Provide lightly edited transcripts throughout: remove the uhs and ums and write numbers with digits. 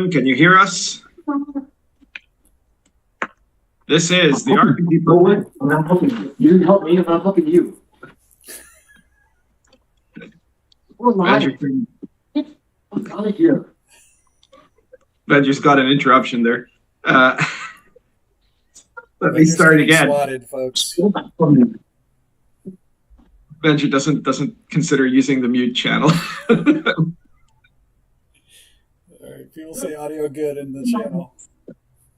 everyone. Can you hear us? This is the RPG Pundit. I'm helping you. You didn't help me, and I'm helping you. I'm out of here. Benji's got an interruption there. Let me start again. Swatted, folks. Benji doesn't consider using the mute channel. All right, people say audio good in the channel.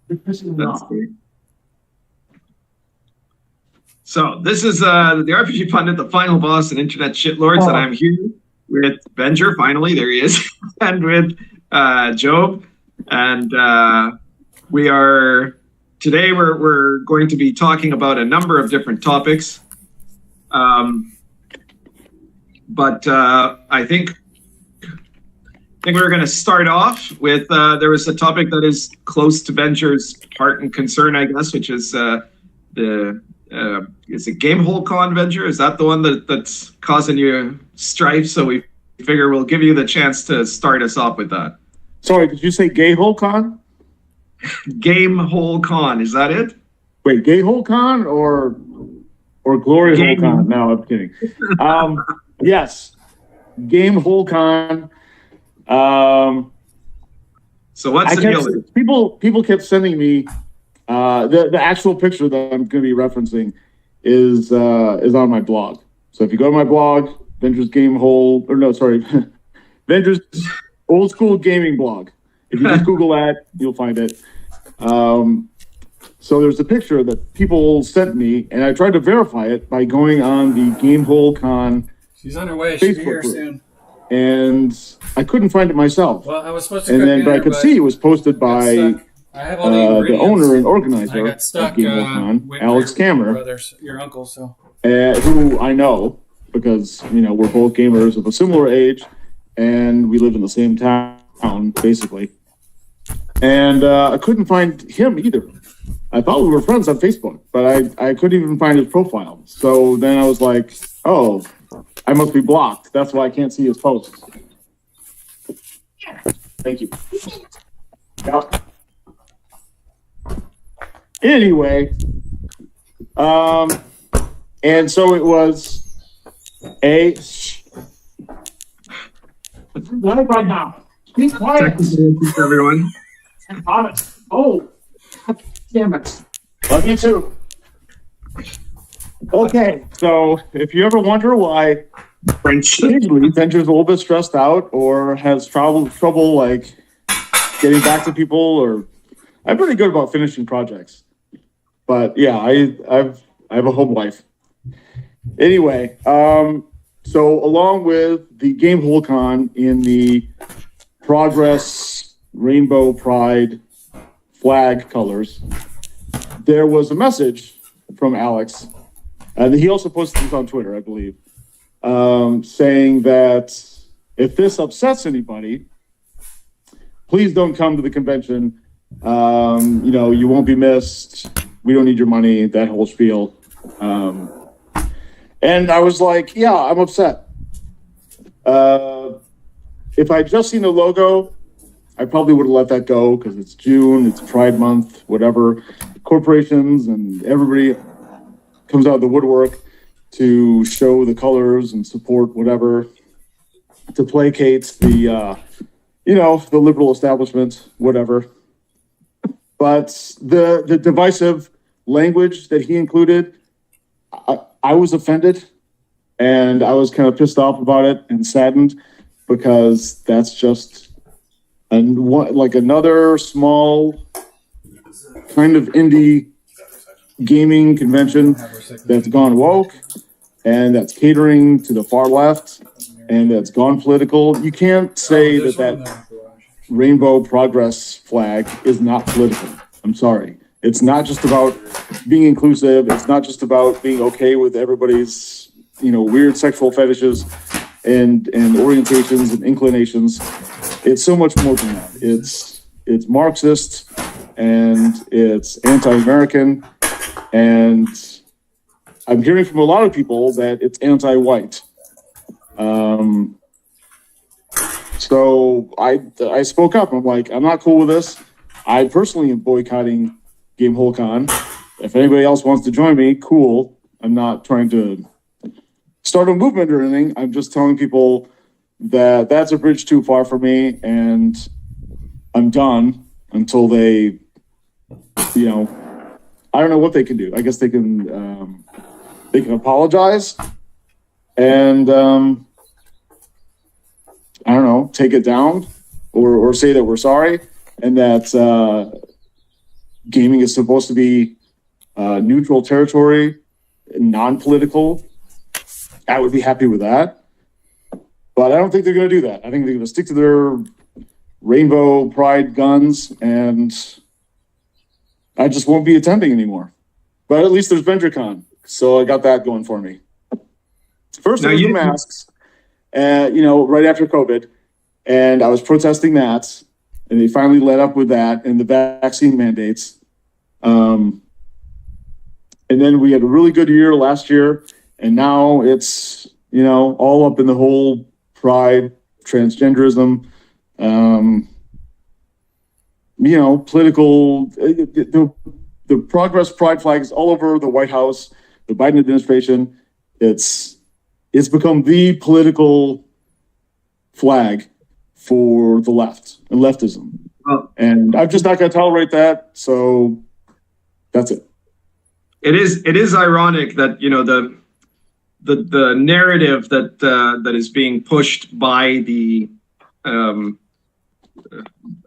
That's great. So this is the RPG Pundit, the final boss and internet shitlords, and I'm here with Benjer. Finally, there he is, and with Job, and we are today. We're going to be talking about a number of different topics, but I think we're going to start off with there was a topic that is close to Benjer's heart and concern, I guess, which is is it Gamehole Con, Benjer? Is that the one that's causing you strife? So we figure we'll give you the chance to start us off with that. Sorry, did you say Gayhole Con? Gamehole Con, is that it? Wait, Gayhole Con or Glory Hole Con? No, I'm kidding. Yes, Gamehole Con. So what's the deal? People kept sending me the actual picture that I'm going to be referencing is on my blog. So if you go to my blog, Venture's Venture's Old School Gaming blog. If you just Google that, you'll find it. So there's a picture that people sent me, and I tried to verify it by going on the Gamehole Con. She's on her way. She'll be here soon. And I couldn't find it myself. Well, I was supposed to. But I could see it was posted by I have all the owner and organizer of Gamehole Con, Alex Kammer, brothers, your uncle, so who I know because we're both gamers of a similar age, and we live in the same town basically. And I couldn't find him either. I thought we were friends on Facebook, but I couldn't even find his profile. So then I was like, oh, I must be blocked. That's why I can't see his posts. Thank you. Yeah. Anyway, and so it was right now. Be quiet, everyone. Oh, damn it! Love you too. Okay, so if you ever wonder why usually Venture's a little bit stressed out or has trouble like getting back to people, or I'm pretty good about finishing projects. But yeah, I have a home life. Anyway, so along with the Gamehole Con in the Progress Rainbow Pride flag colors, there was a message from Alex, and he also posted this on Twitter, I believe, saying that if this upsets anybody, please don't come to the convention. You won't be missed. We don't need your money, that whole spiel. And I was like, yeah, I'm upset. If I'd just seen the logo, I probably would have let that go because it's June, it's Pride Month, whatever. Corporations and everybody comes out of the woodwork to show the colors and support whatever, to placate the liberal establishment, whatever. But the divisive language that he included, I was offended, and I was kind of pissed off about it and saddened because that's just another small kind of indie gaming convention that's gone woke and that's catering to the far left and that's gone political. You can't say that Rainbow Progress flag is not political. I'm sorry. It's not just about being inclusive. It's not just about being okay with everybody's, weird sexual fetishes and orientations and inclinations. It's so much more than that. It's Marxist and it's anti-American, and I'm hearing from a lot of people that it's anti-white. So I spoke up. I'm like, I'm not cool with this. I personally am boycotting Gamehole Con. If anybody else wants to join me, cool. I'm not trying to start a movement or anything. I'm just telling people that that's a bridge too far for me, and I'm done until they, you know, I don't know what they can do. I guess they can apologize and I don't know, take it down or say that we're sorry and that gaming is supposed to be neutral territory, non-political. I would be happy with that. But I don't think they're going to do that. I think they're going to stick to their rainbow pride guns, and I just won't be attending anymore. But at least there's VentureCon, so I got that going for me. First, there was the masks, you know, right after COVID, and I was protesting that, and they finally let up with that and the vaccine mandates. And then we had a really good year last year, and now it's, you know, all up in the whole pride, transgenderism, you know, political, the progress pride flags all over the White House, the Biden administration. It's become the political flag for the left and leftism. Oh. And I'm just not going to tolerate that. So that's it. It is ironic that, you know, the narrative that is being pushed by the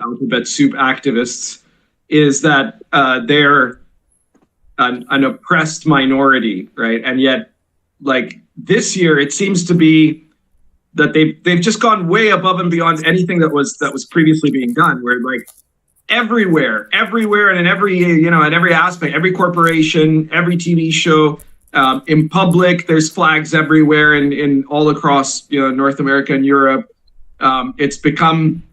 alphabet soup activists is that they're an oppressed minority, right? And yet, like this year, it seems to be that they've just gone way above and beyond anything that was previously being done. Where like everywhere, and in every, you know, in every aspect, every corporation, every TV show, in public, there's flags everywhere, in all across, you know, North America and Europe. It's become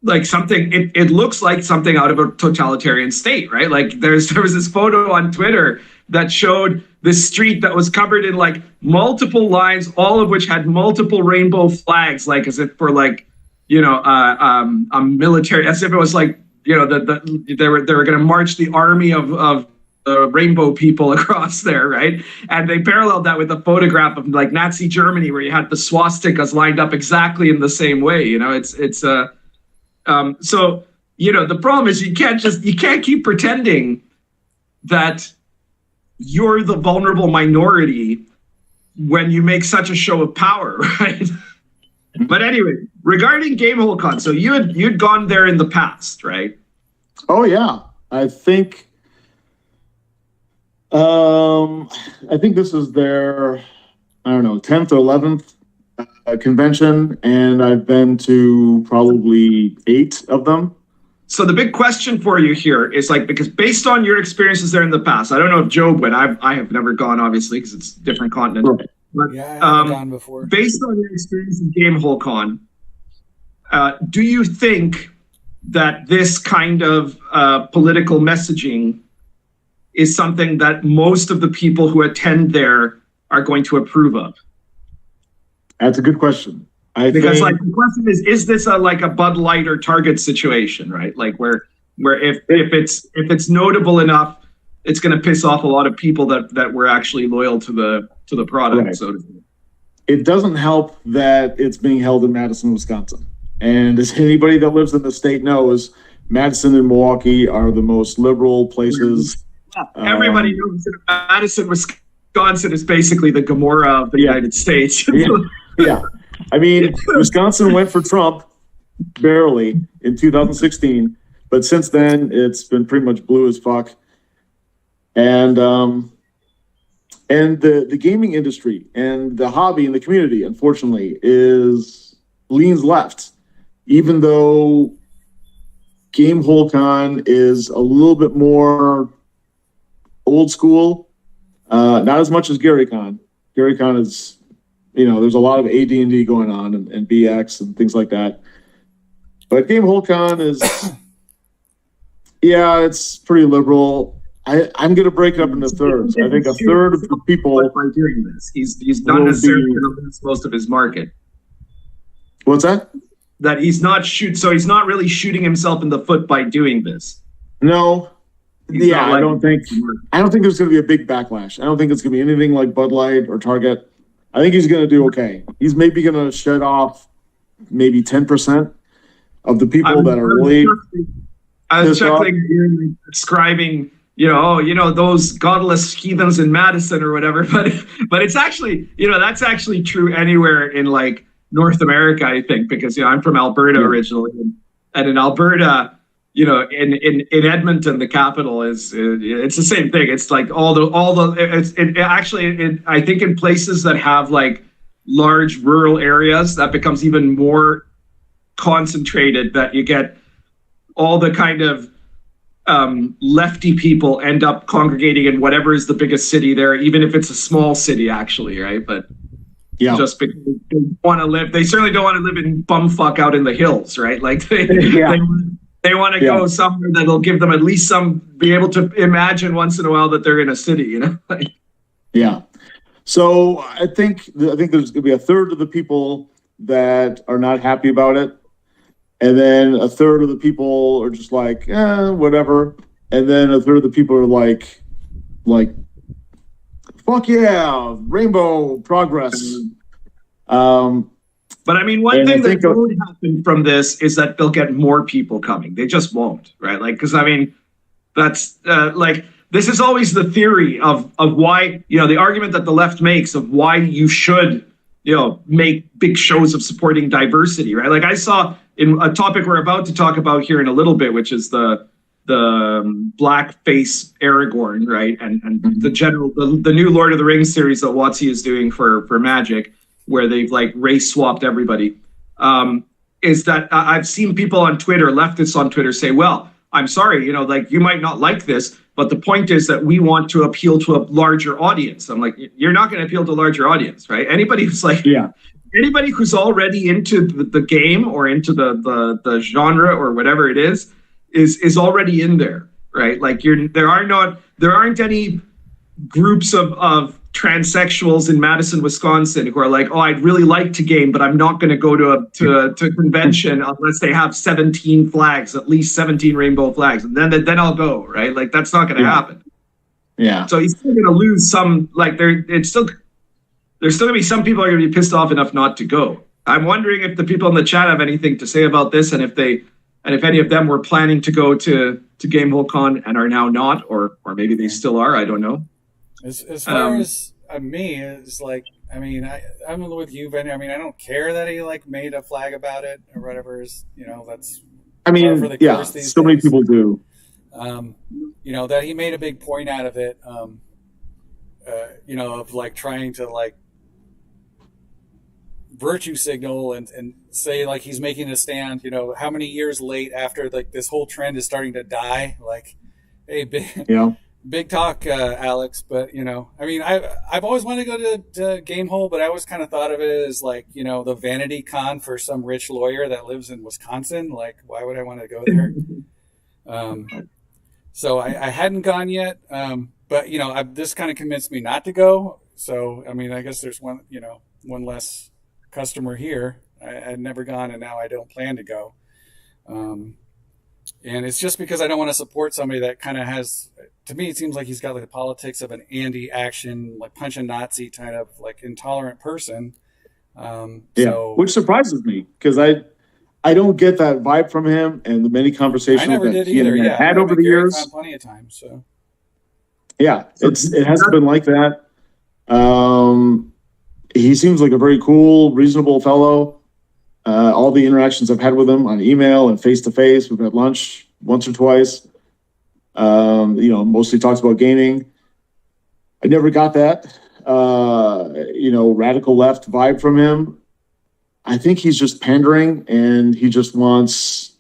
like something. It looks like something out of a totalitarian state, right? Like there was this photo on Twitter that showed this street that was covered in like multiple lines, all of which had multiple rainbow flags, like as if for like, you know, a military, as if it was like, you know, they were going to march the army of rainbow people across there, right? And they paralleled that with a photograph of like Nazi Germany, where you had the swastikas lined up exactly in the same way. You know, so, you know, the problem is you can't keep pretending that you're the vulnerable minority when you make such a show of power, right? But anyway, regarding Gamehole Con, so you'd gone there in the past, right? Oh yeah, I think this is their, I don't know, 10th or 11th convention, and I've been to probably 8 of them. So the big question for you here is like, because based on your experiences there in the past, I don't know if Job went. I have never gone, obviously, because it's a different continent. Right. But, Yeah, I've gone before. Based on your experience in Gamehole Con, do you think that this kind of political messaging is something that most of the people who attend there are going to approve of? That's a good question. Because like the question is this like a Bud Light or Target situation, right? Like where if it's notable enough, it's going to piss off a lot of people that were actually loyal to the product. Right. So to speak. It doesn't help that it's being held in Madison, Wisconsin. And as anybody that lives in the state knows, Madison and Milwaukee are the most liberal places. Everybody knows that Madison, Wisconsin is basically the Gomorrah of the United States. Yeah. I mean, Wisconsin went for Trump barely in 2016, but since then it's been pretty much blue as fuck. And the gaming industry and the hobby and the community, unfortunately, leans left, even though Gamehole Con is a little bit more old school, not as much as Gary Con. Gary Con is, you know, there's a lot of AD&D going on and BX and things like that. But Gamehole Con is, yeah, it's pretty liberal. I'm going to break it up into thirds. I think a third of the people. By doing this, he's not necessarily going to lose most of his market. What's that? that he's not so he's not really shooting himself in the foot by doing this. No. He's Yeah, not like- I don't think there's going to be a big backlash. I don't think it's going to be anything like Bud Light or Target. I think he's going to do okay. He's maybe going to shed off maybe 10% of the people that are really. I was chuckling, describing, those godless heathens in Madison or whatever, but it's actually, that's actually true anywhere in like North America, I think, because I'm from Alberta originally, and in Alberta, in Edmonton, the capital it's the same thing. It's like I think in places that have like large rural areas, that becomes even more concentrated, that you get all the kind of lefty people end up congregating in whatever is the biggest city there, even if it's a small city, actually, right? But just because they want to live, they certainly don't want to live in bumfuck out in the hills, right? Like they want to go somewhere that'll give them at least be able to imagine once in a while that they're in a city, Yeah. So I think there's going to be a third of the people that are not happy about it. And then a third of the people are just like, whatever. And then a third of the people are like, fuck yeah, rainbow progress. But I mean, one thing that won't happen from this is that they'll get more people coming. They just won't, right? Like, because I mean, that's this is always the theory of why, the argument that the left makes of why you should, make big shows of supporting diversity, right? Like I saw in a topic we're about to talk about here in a little bit, which is the blackface Aragorn, right? And the new Lord of the Rings series that WotC is doing for Magic, where they've like race swapped everybody, is that I've seen people on Twitter, leftists on Twitter, say, well, I'm sorry, you might not like this, but the point is that we want to appeal to a larger audience. I'm like, you're not going to appeal to a larger audience, right? Anybody who's anybody who's already into the game or into the genre or whatever it is already in there, right? Like there aren't any groups of transsexuals in Madison, Wisconsin, who are like, oh, I'd really like to game, but I'm not going to go to a convention unless they have 17 flags, at least 17 rainbow flags, and then I'll go, right? Like that's not going to happen. Yeah. So he's still going to lose some. Like there's still going to be some people are going to be pissed off enough not to go. I'm wondering if the people in the chat have anything to say about this, and if any of them were planning to go to Gamehole Con and are now not, or maybe they still are. I don't know. As far as me, it's like, I mean, I'm with you, Ben. I mean, I don't care that he like made a flag about it or whatever. That's. I mean, for the course these days. Many people do. That he made a big point out of it. Of like trying to like virtue signal and say like he's making a stand. How many years late after like this whole trend is starting to die? Like, hey, big talk, Alex, but I mean, I've always wanted to go to Gamehole, but I always kind of thought of it as like, the vanity con for some rich lawyer that lives in Wisconsin. Like, why would I want to go there? So I hadn't gone yet, but this kind of convinced me not to go. So I mean, I guess there's one less customer here. I'd never gone, and now I don't plan to go. And it's just because I don't want to support somebody that kind of has, to me, it seems like he's got like the politics of an anti-action, like punch a Nazi kind of like intolerant person. Which surprises me because I don't get that vibe from him, and the many conversations that he had over the years. Plenty of times, so. Yeah, it hasn't been like that. He seems like a very cool, reasonable fellow. All the interactions I've had with him on email and face to face, we've had lunch once or twice. Mostly talks about gaming. I never got that, radical left vibe from him. I think he's just pandering, and he just wants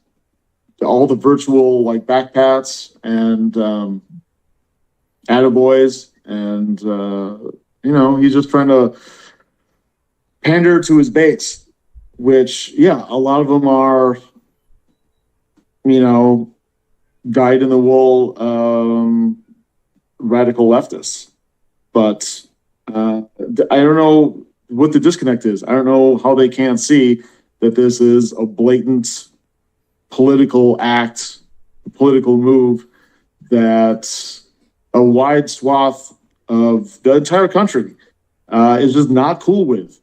all the virtual like backpats and attaboys, and he's just trying to pander to his base. Which, a lot of them are, dyed in the wool radical leftists. But I don't know what the disconnect is. I don't know how they can't see that this is a blatant political act, a political move that a wide swath of the entire country is just not cool with.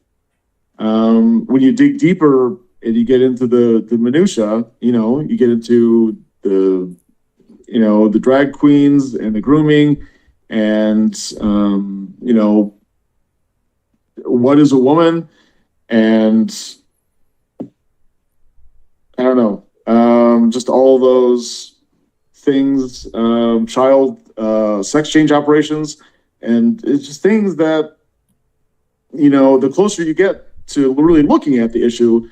When you dig deeper and you get into the minutia, you get into the drag queens and the grooming and, what is a woman? And I don't know, just all those things, child sex change operations. And it's just things that, the closer you get to really looking at the issue,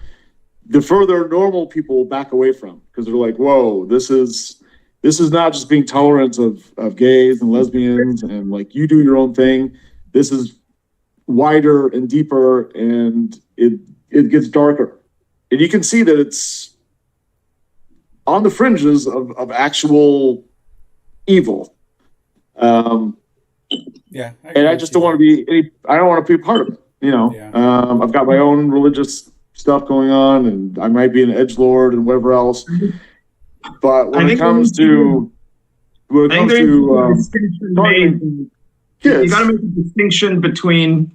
the further normal people back away from, because they're like, whoa, this is not just being tolerant of gays and lesbians and like you do your own thing. This is wider and deeper, and it gets darker. And you can see that it's on the fringes of actual evil. Yeah. And I just don't want to I don't want to be a part of it. Yeah. I've got my own religious stuff going on, and I might be an edgelord and whatever else. But when it comes to you got to make a distinction between,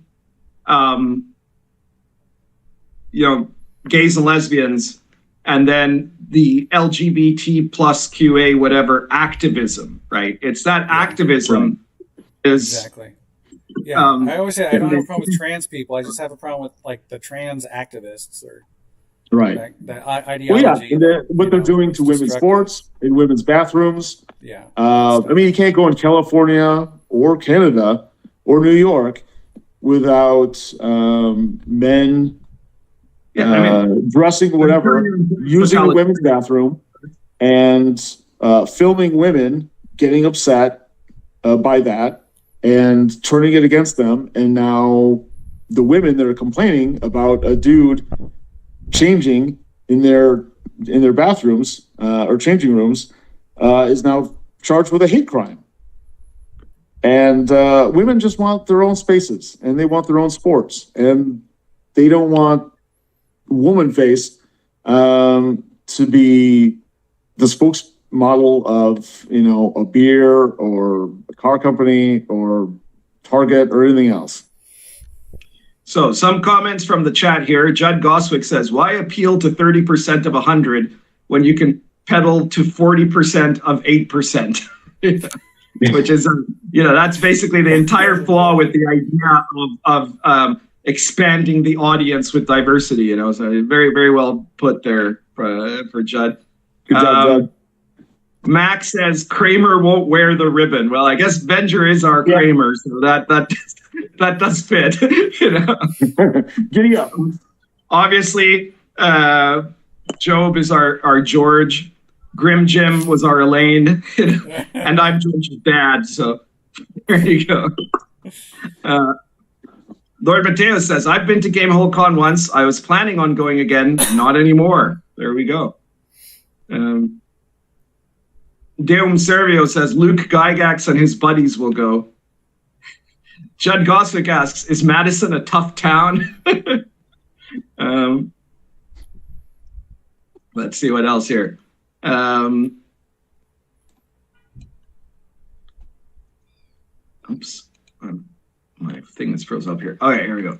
gays and lesbians, and then the LGBT plus QA whatever activism, right? It's that activism is exactly. Yeah, I always say I don't have a problem with trans people. I just have a problem with like the trans activists or that ideology. Well, yeah, what they're doing to women's sports, in women's bathrooms. Yeah. I mean, you can't go in California or Canada or New York without men dressing whatever, using the women's bathroom, and filming women getting upset by that and turning it against them. And now the women that are complaining about a dude changing in their bathrooms or changing rooms is now charged with a hate crime. And women just want their own spaces, and they want their own sports, and they don't want woman face to be the spokesmodel of a beer or a car company or Target or anything else. So some comments from the chat here. Judd Goswick says, why appeal to 30% of 100 when you can pedal to 40% of 8%? Which is, that's basically the entire flaw with the idea of expanding the audience with diversity. So very, very well put there for Judd. Good job, Judd. Max says Kramer won't wear the ribbon. Well, I guess Venger is our Kramer, so that does fit. Giddy up. Obviously, Job is our George. Grim Jim was our Elaine, and I'm George's dad. So there you go. Lord Mateo says, I've been to Gamehole Con once. I was planning on going again. Not anymore. There we go. Deum Servio says, Luke Gygax and his buddies will go. Judd Goswick asks, is Madison a tough town? Let's see what else here. Oops. My thing is froze up here. Okay, here we go.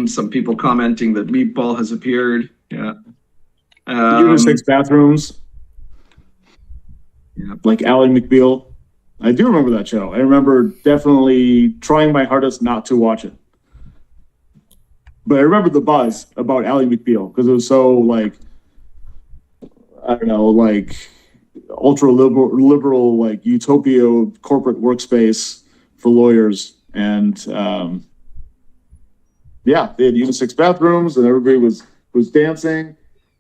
Some people commenting that Meatball has appeared. Yeah. Unisex bathrooms. Yeah. Like Ally McBeal. I do remember that show. I remember definitely trying my hardest not to watch it. But I remember the buzz about Ally McBeal because it was so ultra liberal, utopia corporate workspace for lawyers. And they had unisex bathrooms and everybody was dancing.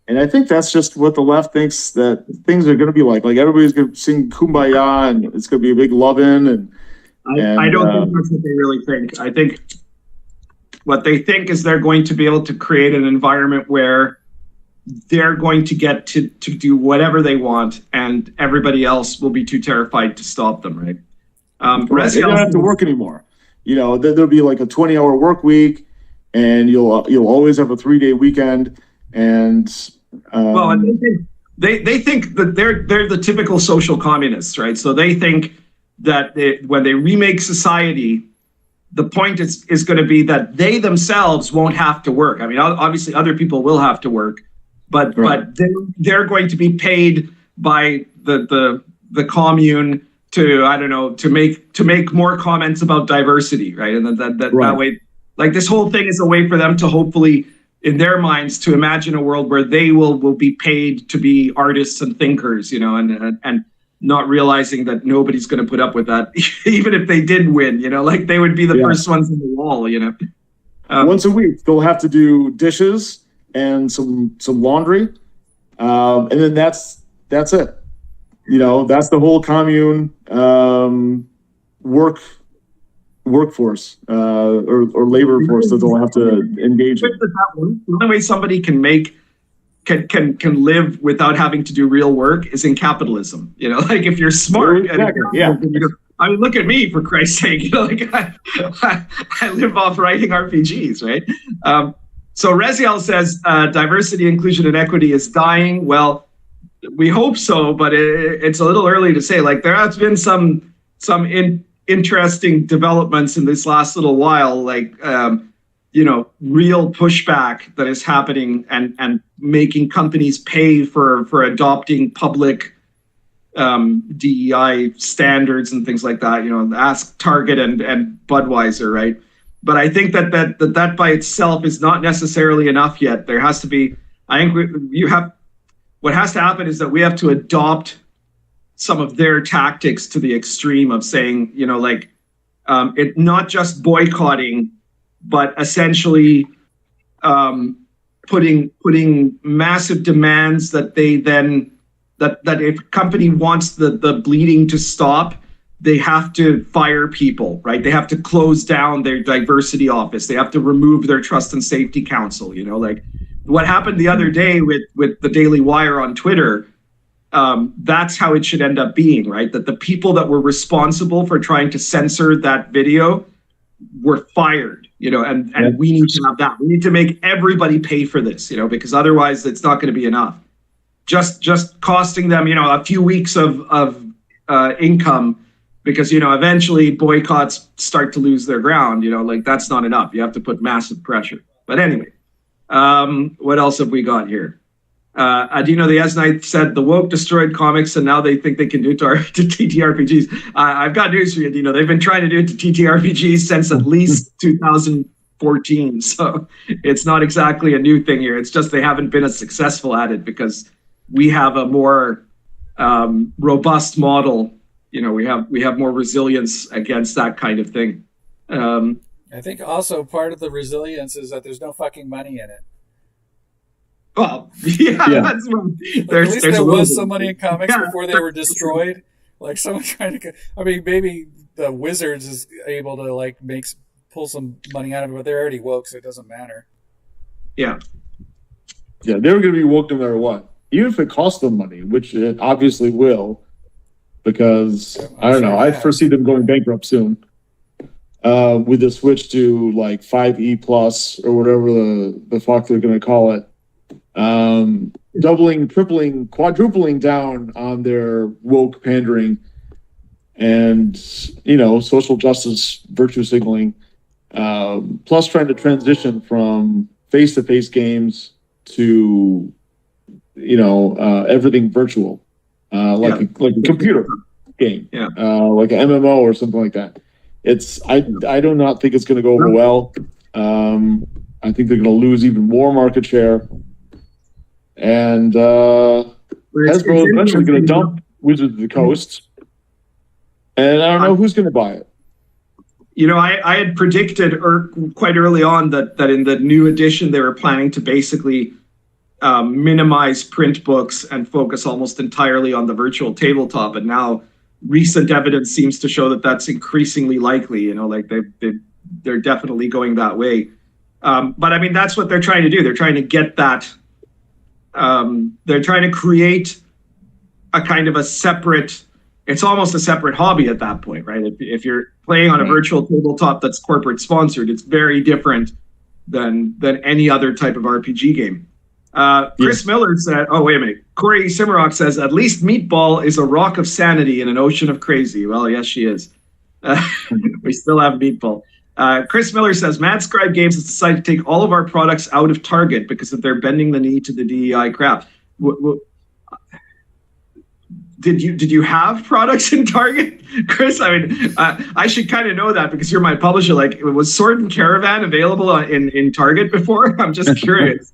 And I think that's just what the left thinks that things are going to be like. Like everybody's going to sing Kumbaya and it's going to be a big love-in. And I don't think that's what they really think. I think what they think is they're going to be able to create an environment where they're going to get to do whatever they want, and everybody else will be too terrified to stop them, right? They don't have to work anymore. There'll be like a 20-hour work week, and you'll always have a 3-day weekend. And well, and they think that they're the typical social communists, right? So they think that when they remake society, the point is going to be that they themselves won't have to work. I mean, obviously other people will have to work, but they're going to be paid by the commune to, I don't know, to make more comments about diversity, right? And that way, like, this whole thing is a way for them to hopefully, in their minds, to imagine a world where they will be paid to be artists and thinkers, you know, and not realizing that nobody's going to put up with that, even if they did win, you know, like they would be the first ones in the wall, you know. Once a week, they'll have to do dishes and some laundry, and then that's it. You know, that's the whole commune workforce or labor force that they'll have to engage in. The only way somebody can live without having to do real work is in capitalism. You know, like if you're smart. Exactly. I mean, look at me, for Christ's sake. You know, like I live off writing RPGs, right? So Reziel says diversity, inclusion, and equity is dying. Well, we hope so, but it's a little early to say. Like, there has been some interesting developments in this last little while, like you know, real pushback that is happening and making companies pay for adopting public DEI standards and things like that. You know, ask Target and Budweiser, right? But I think that by itself is not necessarily enough yet. There has to be, I think what has to happen is that we have to adopt some of their tactics to the extreme of saying, you know, like it not just boycotting, but essentially putting massive demands that they then that if a company wants the bleeding to stop, they have to fire people, right? They have to close down their diversity office. They have to remove their trust and safety council. You know, like what happened the other day with the Daily Wire on Twitter. That's how it should end up being, right? That the people that were responsible for trying to censor that video were fired, you know, and we need to have that. We need to make everybody pay for this, you know, because otherwise it's not going to be enough. Just costing them, you know, a few weeks of income, because, you know, eventually boycotts start to lose their ground, you know, like that's not enough. You have to put massive pressure. But anyway, what else have we got here? Adino the S-Knight said the woke destroyed comics and now they think they can do it to TTRPGs. I've got news for you, Adino. They've been trying to do it to TTRPGs since at least 2014. So it's not exactly a new thing here. It's just they haven't been as successful at it because we have a more robust model. You know, we have more resilience against that kind of thing. I think also part of the resilience is that there's no fucking money in it. Well, yeah. That's at least there was some money in comics before they were destroyed. Like someone trying to, I mean, maybe the Wizards is able to like pull some money out of it, but they're already woke, so it doesn't matter. Yeah. Yeah, they're going to be woke no matter what, even if it costs them money, which it obviously will, because I don't know. I foresee them going bankrupt soon. With the switch to like 5E plus or whatever the fuck they're going to call it. Doubling, tripling, quadrupling down on their woke pandering and, you know, social justice virtue signaling, plus trying to transition from face-to-face games to, you know, everything virtual, like a computer game, like an MMO or something like that. I do not think it's going to go over well. I think they're going to lose even more market share. And Hasbro is eventually going to dump Wizards of the Coast. And I don't know who's going to buy it. You know, I had predicted quite early on that in the new edition, they were planning to basically minimize print books and focus almost entirely on the virtual tabletop. And now recent evidence seems to show that that's increasingly likely. You know, like they're definitely going that way. But I mean, that's what they're trying to do. They're trying to get that. They're trying to create a kind of a separate, it's almost a separate hobby at that point, right? If you're playing on a virtual tabletop that's corporate sponsored, it's very different than any other type of RPG game. Chris Miller said, oh, wait a minute. Corey Simmerock says, at least Meatball is a rock of sanity in an ocean of crazy. Well, yes, she is. We still have Meatball. Chris Miller says, Mad Scribe Games has decided to take all of our products out of Target because of their bending the knee to the DEI crap. Did you have products in Target, Chris? I mean, I should kind of know that because you're my publisher. Like, was Sword and Caravan available in Target before? I'm just curious.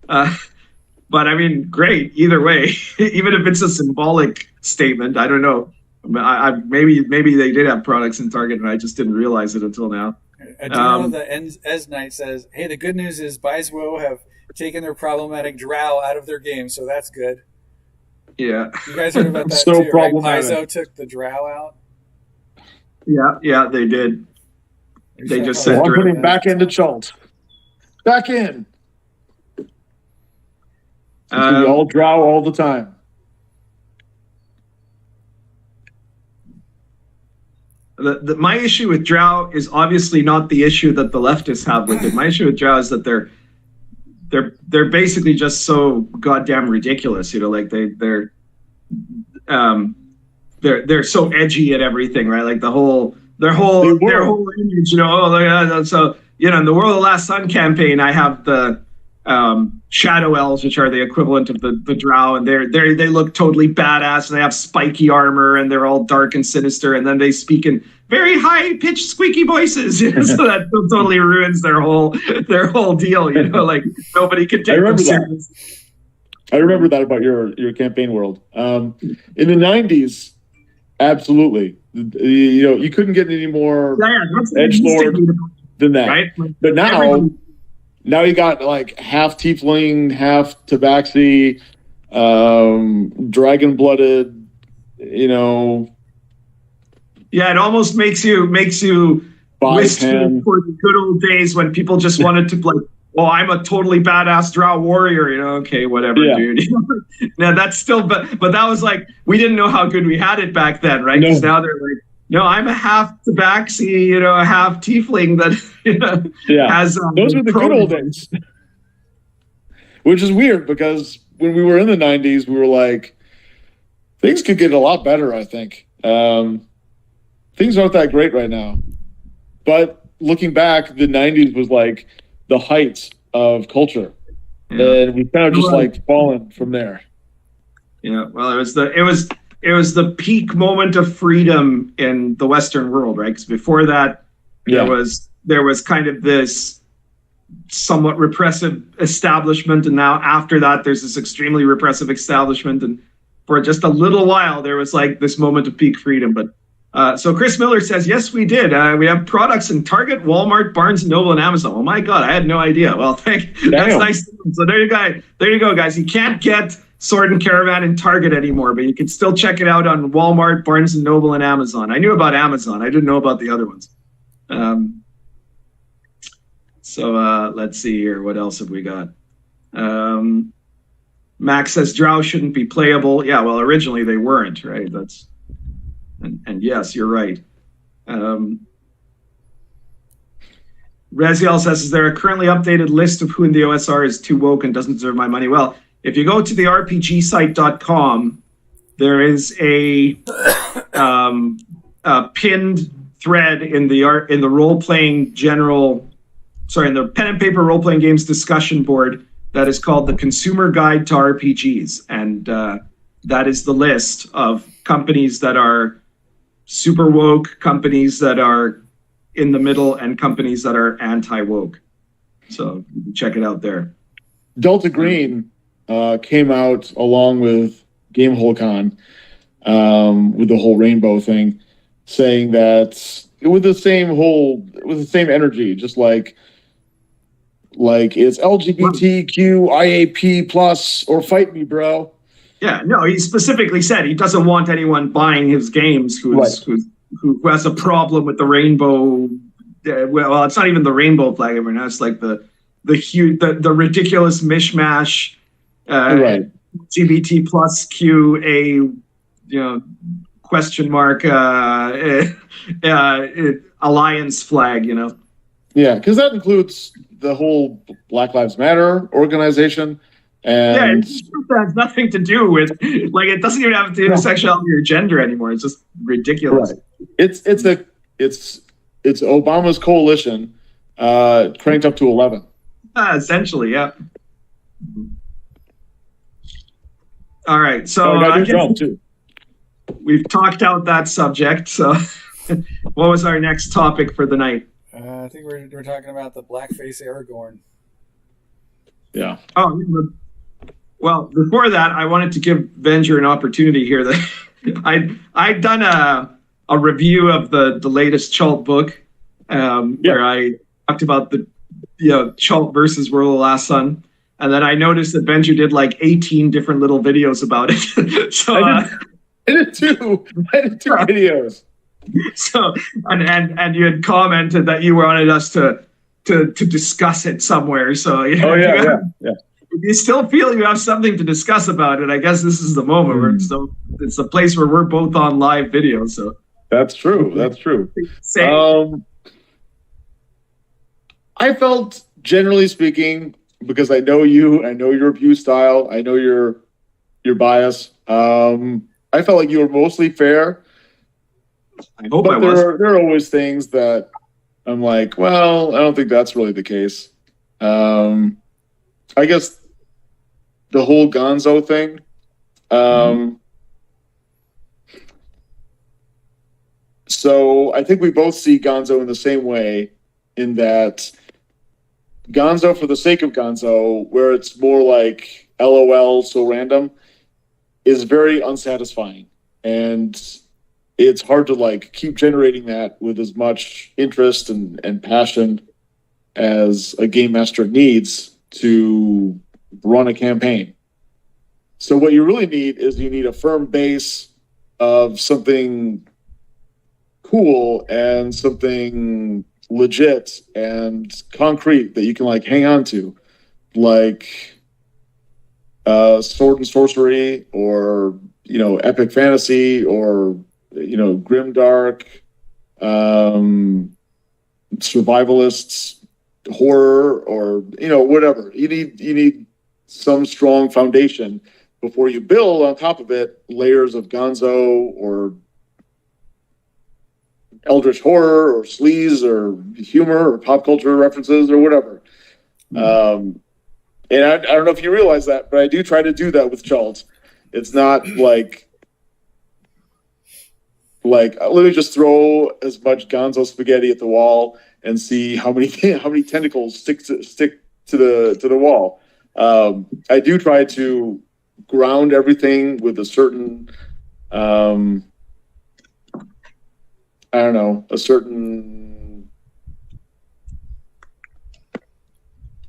But I mean, great either way. Even if it's a symbolic statement, I don't know. Maybe they did have products in Target and I just didn't realize it until now. The Ez Knight says, "Hey, the good news is Bizwo have taken their problematic drow out of their game, so that's good." Yeah, you guys heard about that so too, problematic. right? Bizwo took the drow out. Yeah, they did. They just said putting back into Chult. Back in. We all drow all the time. My issue with drow is obviously not the issue that the leftists have with it. My issue with drow is that they're basically just so goddamn ridiculous. You know, like they're so edgy at everything, right? Like their whole image. You know, so you know, in the World of the Last Sun campaign, I have the shadow elves, which are the equivalent of the drow, and they look totally badass, and they have spiky armor, and they're all dark and sinister, and then they speak in very high pitched squeaky voices, you know, so that totally ruins their whole deal, you know, like nobody can take them seriously. I remember that about your campaign world. In the 90s, absolutely, you know, you couldn't get any more edgelord than that, right? But now you got like half tiefling, half tabaxi, dragon-blooded, you know. Yeah, it almost makes you wish for the good old days when people just wanted to like, well, I'm a totally badass drow warrior, you know. Okay, whatever, dude. Now that's still, but that was like, we didn't know how good we had it back then, right? Because now they're like, no, I'm a half tabaxi, you know, a half tiefling that, you know, has. Those were the good old days. Which is weird because when we were in the 90s, we were like, things could get a lot better, I think. Things aren't that great right now. But looking back, the 90s was like the heights of culture. Yeah. And we kind of just like fallen from there. Yeah, well, it was the peak moment of freedom in the Western world, right? Because before that, there was kind of this somewhat repressive establishment, and now after that, there's this extremely repressive establishment, and for just a little while, there was like this moment of peak freedom. But so Chris Miller says, yes, we did. We have products in Target, Walmart, Barnes & Noble, and Amazon. Oh my God, I had no idea. Well, that's nice. So there you go, guys. You can't get Sword and Caravan in Target anymore, but you can still check it out on Walmart, Barnes & Noble, and Amazon. I knew about Amazon. I didn't know about the other ones. So let's see here. What else have we got? Max says drow shouldn't be playable. Yeah, well, originally they weren't, right? And yes, you're right. Raziel says, is there a currently updated list of who in the OSR is too woke and doesn't deserve my money? Well, if you go to the rpgsite.com, there is a pinned thread in the pen and paper role-playing games discussion board that is called the Consumer Guide to RPGs. And that is the list of companies that are super woke, companies that are in the middle, and companies that are anti-woke. So you can check it out there. Delta Green came out along with GameholeCon with the whole rainbow thing, saying that with the same energy, just like it's LGBTQ IAP plus or fight me, bro. Yeah, no, he specifically said he doesn't want anyone buying his games who has a problem with the rainbow. Well, it's not even the rainbow flag every now. It's like the ridiculous mishmash LGBT plus QA, question mark alliance flag, Yeah, because that includes the whole Black Lives Matter organization. And that has nothing to do with, like, it doesn't even have to do with sexuality or gender anymore. It's just ridiculous. Right. It's Obama's coalition cranked up to 11. Essentially, yeah. All right, so we've talked out that subject. So, what was our next topic for the night? I think we're talking about the blackface Aragorn. Yeah. Oh, well, before that, I wanted to give Venger an opportunity here. That I'd done a review of the latest Chult book, where I talked about the Chult versus World of the Last Sun, and then I noticed that Venger did like 18 different little videos about it. So I did two videos. So and you had commented that you wanted us to discuss it somewhere. So yeah. If you still feel you have something to discuss about it, I guess this is the moment where it's the place where we're both on live video. So that's true. I felt, generally speaking, because I know you, I know your review style, I know your bias. I felt like you were mostly fair. I hope I was. There are always things that I'm like, well, I don't think that's really the case. I guess the whole Gonzo thing. So I think we both see Gonzo in the same way, in that Gonzo for the sake of Gonzo, where it's more like LOL, so random, is very unsatisfying. And it's hard to like keep generating that with as much interest and passion as a game master needs to run a campaign. So what you really need is you need a firm base of something cool and something legit and concrete that you can like hang on to, like sword and sorcery, or epic fantasy, or grimdark, survivalists, horror, or whatever. You need some strong foundation before you build on top of it layers of Gonzo or eldritch horror or sleaze or humor or pop culture references or whatever. And I don't know if you realize that, but I do try to do that with Chult. It's not like let me just throw as much Gonzo spaghetti at the wall and see how many tentacles stick to the wall. I do try to ground everything with a certain a certain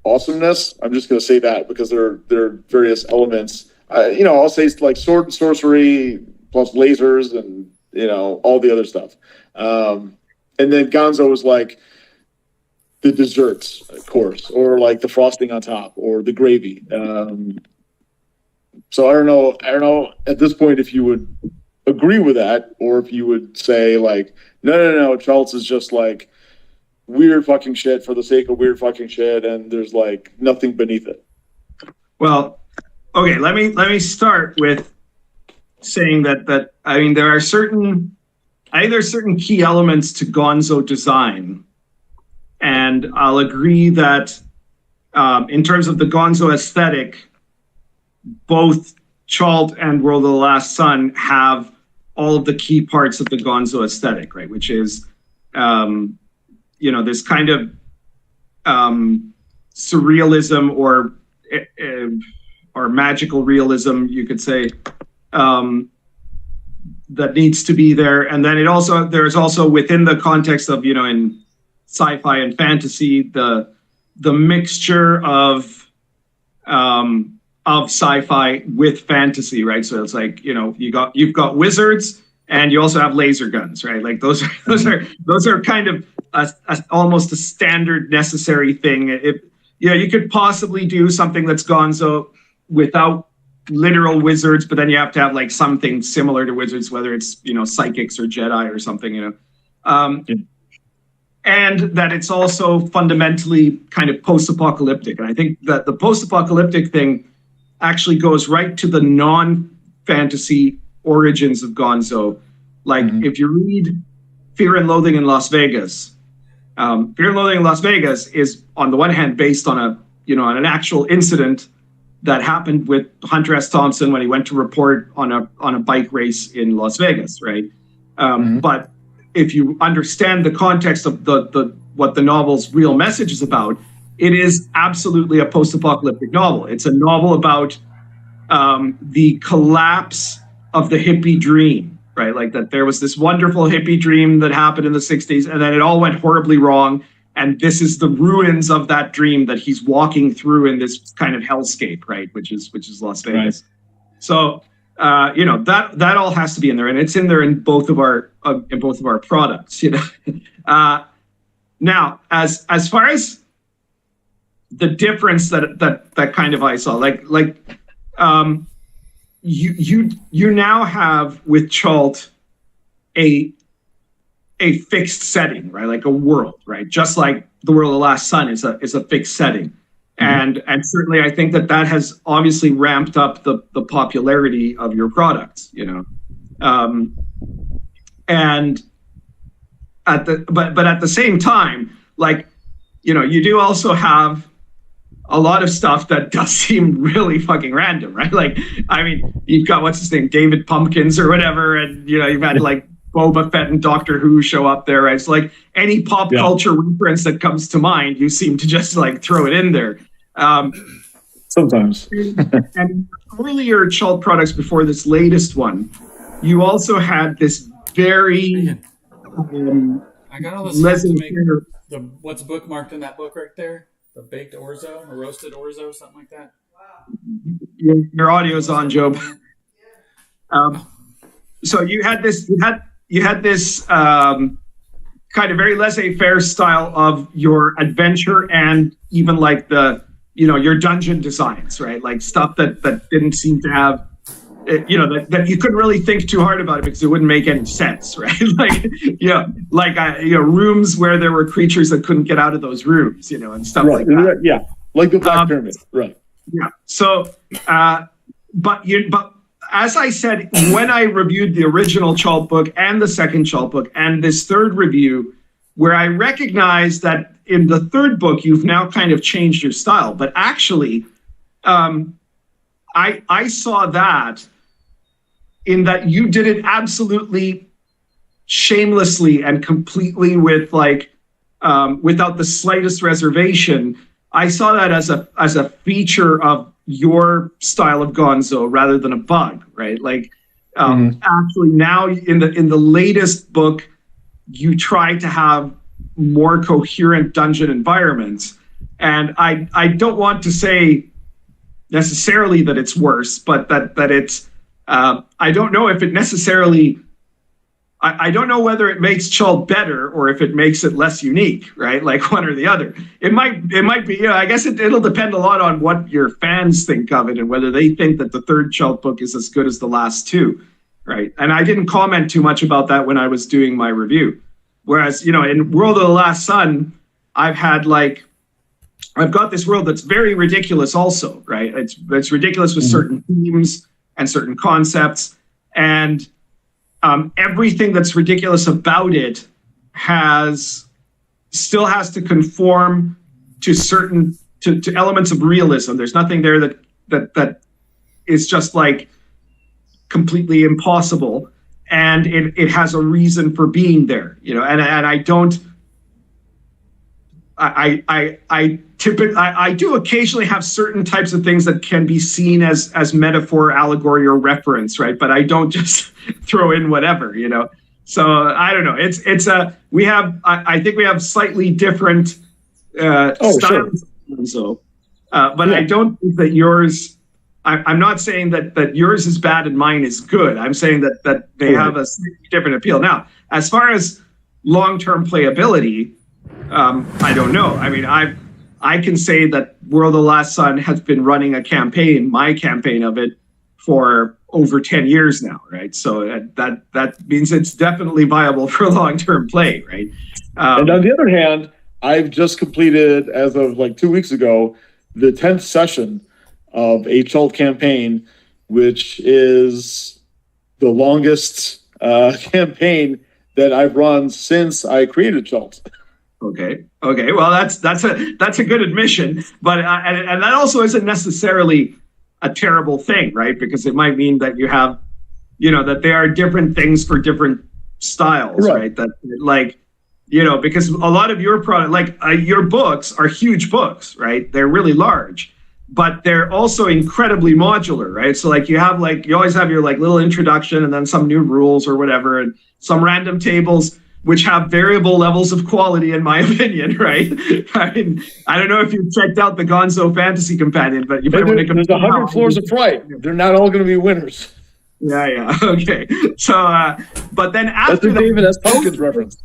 awesomeness. I'm just going to say that because there are various elements. I'll say like sword and sorcery plus lasers and all the other stuff. And then Gonzo was like the desserts course, or like the frosting on top, or the gravy. So I don't know at this point if you would agree with that, or if you would say like, no, Chult is just like weird fucking shit for the sake of weird fucking shit, and there's like nothing beneath it. Well, okay, let me start with saying that I mean there are certain key elements to Gonzo design, and I'll agree that in terms of the Gonzo aesthetic, both Chult and World of the Last Sun have all of the key parts of the Gonzo aesthetic, right? Which is, this kind of surrealism or magical realism, you could say, that needs to be there. And then there's also within the context of, in sci-fi and fantasy, the mixture of sci-fi with fantasy, right? So it's like, you've got wizards and you also have laser guns, right? Like those are kind of almost a standard necessary thing. You could possibly do something that's Gonzo without literal wizards, but then you have to have like something similar to wizards, whether it's psychics or Jedi or something, and that it's also fundamentally kind of post-apocalyptic. And I think that the post-apocalyptic thing actually goes right to the non-fantasy origins of Gonzo. Like if you read Fear and Loathing in Las Vegas, Fear and Loathing in Las Vegas is on the one hand based on on an actual incident that happened with Hunter S. Thompson when he went to report on a bike race in Las Vegas, right? But if you understand the context of what the novel's real message is about, it is absolutely a post-apocalyptic novel. It's a novel about the collapse of the hippie dream, right? Like that there was this wonderful hippie dream that happened in the 60s, and then it all went horribly wrong. And this is the ruins of that dream that he's walking through in this kind of hellscape, right? Which is Las Vegas. Right. So that all has to be in there, and it's in there in both of our products. Now, as far as the difference that kind of I saw, like you now have with Chult a fixed setting, right? Like a world, right? Just like the World of the Last Sun is a fixed setting. And certainly I think that has obviously ramped up the popularity of your products, and but at the same time, like, you do also have a lot of stuff that does seem really fucking random, right? Like, I mean, you've got, what's his name, David Pumpkins or whatever, and you've had like Boba Fett and Doctor Who show up there, right? It's like any pop culture reference that comes to mind, you seem to just like throw it in there. Sometimes. And earlier Chult products before this latest one, you also had this very I got all this stuff to make what's bookmarked in that book right there? The baked orzo, or roasted orzo, something like that. Your audio's on, Job. So you had this kind of very laissez-faire style of your adventure, and even like your dungeon designs, right? Like stuff that didn't seem to have, that you couldn't really think too hard about it because it wouldn't make any sense, right? like rooms where there were creatures that couldn't get out of those rooms, and stuff like that. Yeah, like the Black Pyramid, right? Yeah. So, but as I said, when I reviewed the original Chult book and the second Chult book and this third review, where I recognized that in the third book, you've now kind of changed your style. But actually, I saw that in that you did it absolutely shamelessly and completely with without the slightest reservation. I saw that as a feature of your style of Gonzo rather than a bug, right? Like, actually now in the latest book, you try to have more coherent dungeon environments. And I don't want to say necessarily that it's worse, but that it's, I don't know if it necessarily, I don't know whether it makes Chult better or if it makes it less unique, right? Like one or the other. It might be, I guess it'll depend a lot on what your fans think of it and whether they think that the third Chult book is as good as the last two, right? And I didn't comment too much about that when I was doing my review. Whereas, in World of the Last Sun, I've got this world that's very ridiculous also, right? It's ridiculous with certain themes and certain concepts, and everything that's ridiculous about it still has to conform to certain to elements of realism. There's nothing there that is just like completely impossible, and it has a reason for being there, and I don't. I do occasionally have certain types of things that can be seen as metaphor, allegory, or reference, right? But I don't just throw in whatever, So I don't know. I think we have slightly different styles. Sure. So, but I don't think that yours. I'm not saying that yours is bad and mine is good. I'm saying that they have a slightly different appeal. Now, as far as long-term playability. I don't know. I mean, I can say that World of the Last Sun has been running my campaign of it, for over 10 years now, right? So that means it's definitely viable for long-term play, right? And on the other hand, I've just completed, as of like 2 weeks ago, the 10th session of a Chult campaign, which is the longest campaign that I've run since I created Chult. Okay. Well, that's a good admission, but and that also isn't necessarily a terrible thing, right? Because it might mean that you have, that there are different things for different styles, right? That because a lot of your product, your books are huge books, right? They're really large, but they're also incredibly modular, right? So you always have your little introduction and then some new rules or whatever, and some random tables which have variable levels of quality, in my opinion, right? I mean, I don't know if you've checked out the Gonzo Fantasy Companion, but you might want to come. There's 100 floors of fright. They're not all going to be winners. Yeah. Okay. So, but then after that's David S. Pumpkins reference.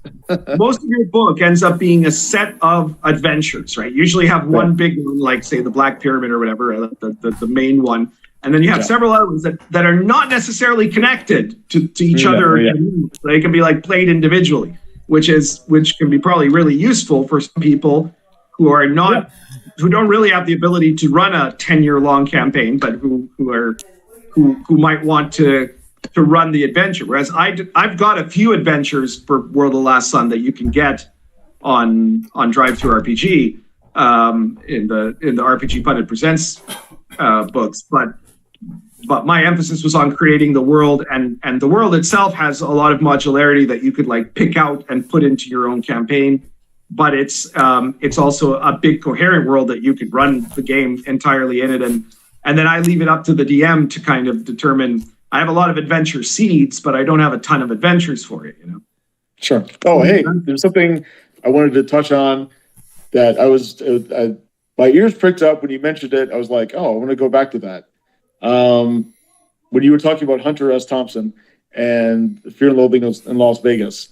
Most of your book ends up being a set of adventures, right? You usually have one big one, like say the Black Pyramid or whatever, the main one. And then you have several other ones that are not necessarily connected to each other. Yeah. They can be played individually, which can be probably really useful for some people who are not, who don't really have the ability to run a 10-year long campaign, but who might want to run the adventure. Whereas I've got a few adventures for World of Last Sun that you can get on Drive-Thru-RPG in the RPG Pundit Presents books, but my emphasis was on creating the world, and the world itself has a lot of modularity that you could pick out and put into your own campaign. But it's also a big coherent world that you could run the game entirely in it, and then I leave it up to the DM to kind of determine. I have a lot of adventure seeds, but I don't have a ton of adventures for it. Sure. Oh, hey, there's something I wanted to touch on that my ears pricked up when you mentioned it. I was like, oh, I want to go back to that. When you were talking about Hunter S. Thompson and Fear and Loathing in Las Vegas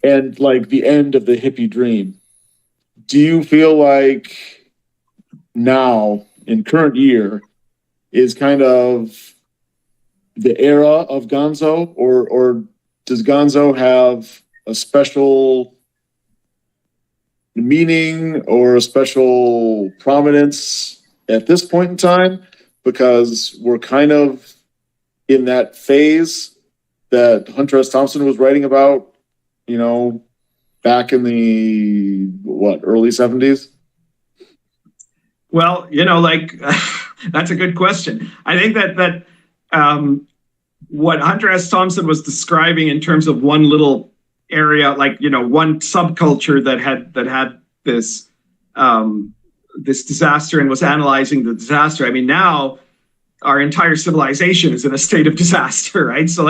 and the end of the hippie dream, do you feel like now in current year is kind of the era of Gonzo, or does Gonzo have a special meaning or a special prominence at this point in time? Because we're kind of in that phase that Hunter S. Thompson was writing about, back in the, early 70s? Well, that's a good question. I think that what Hunter S. Thompson was describing in terms of one little area, one subculture that had this this disaster and was analyzing the disaster. I mean, now our entire civilization is in a state of disaster, right? So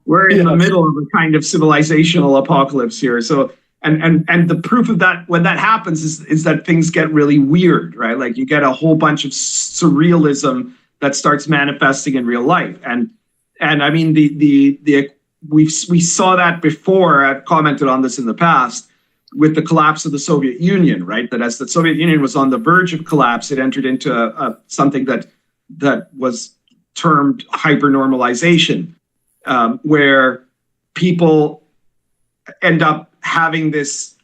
we're in the middle of a kind of civilizational apocalypse here. So and the proof of that, when that happens, is that things get really weird, right? You get a whole bunch of surrealism that starts manifesting in real life. And I mean we saw that before. I've commented on this in the past with the collapse of the Soviet Union, right? That as the Soviet Union was on the verge of collapse, it entered into something that was termed hypernormalization, where people end up having this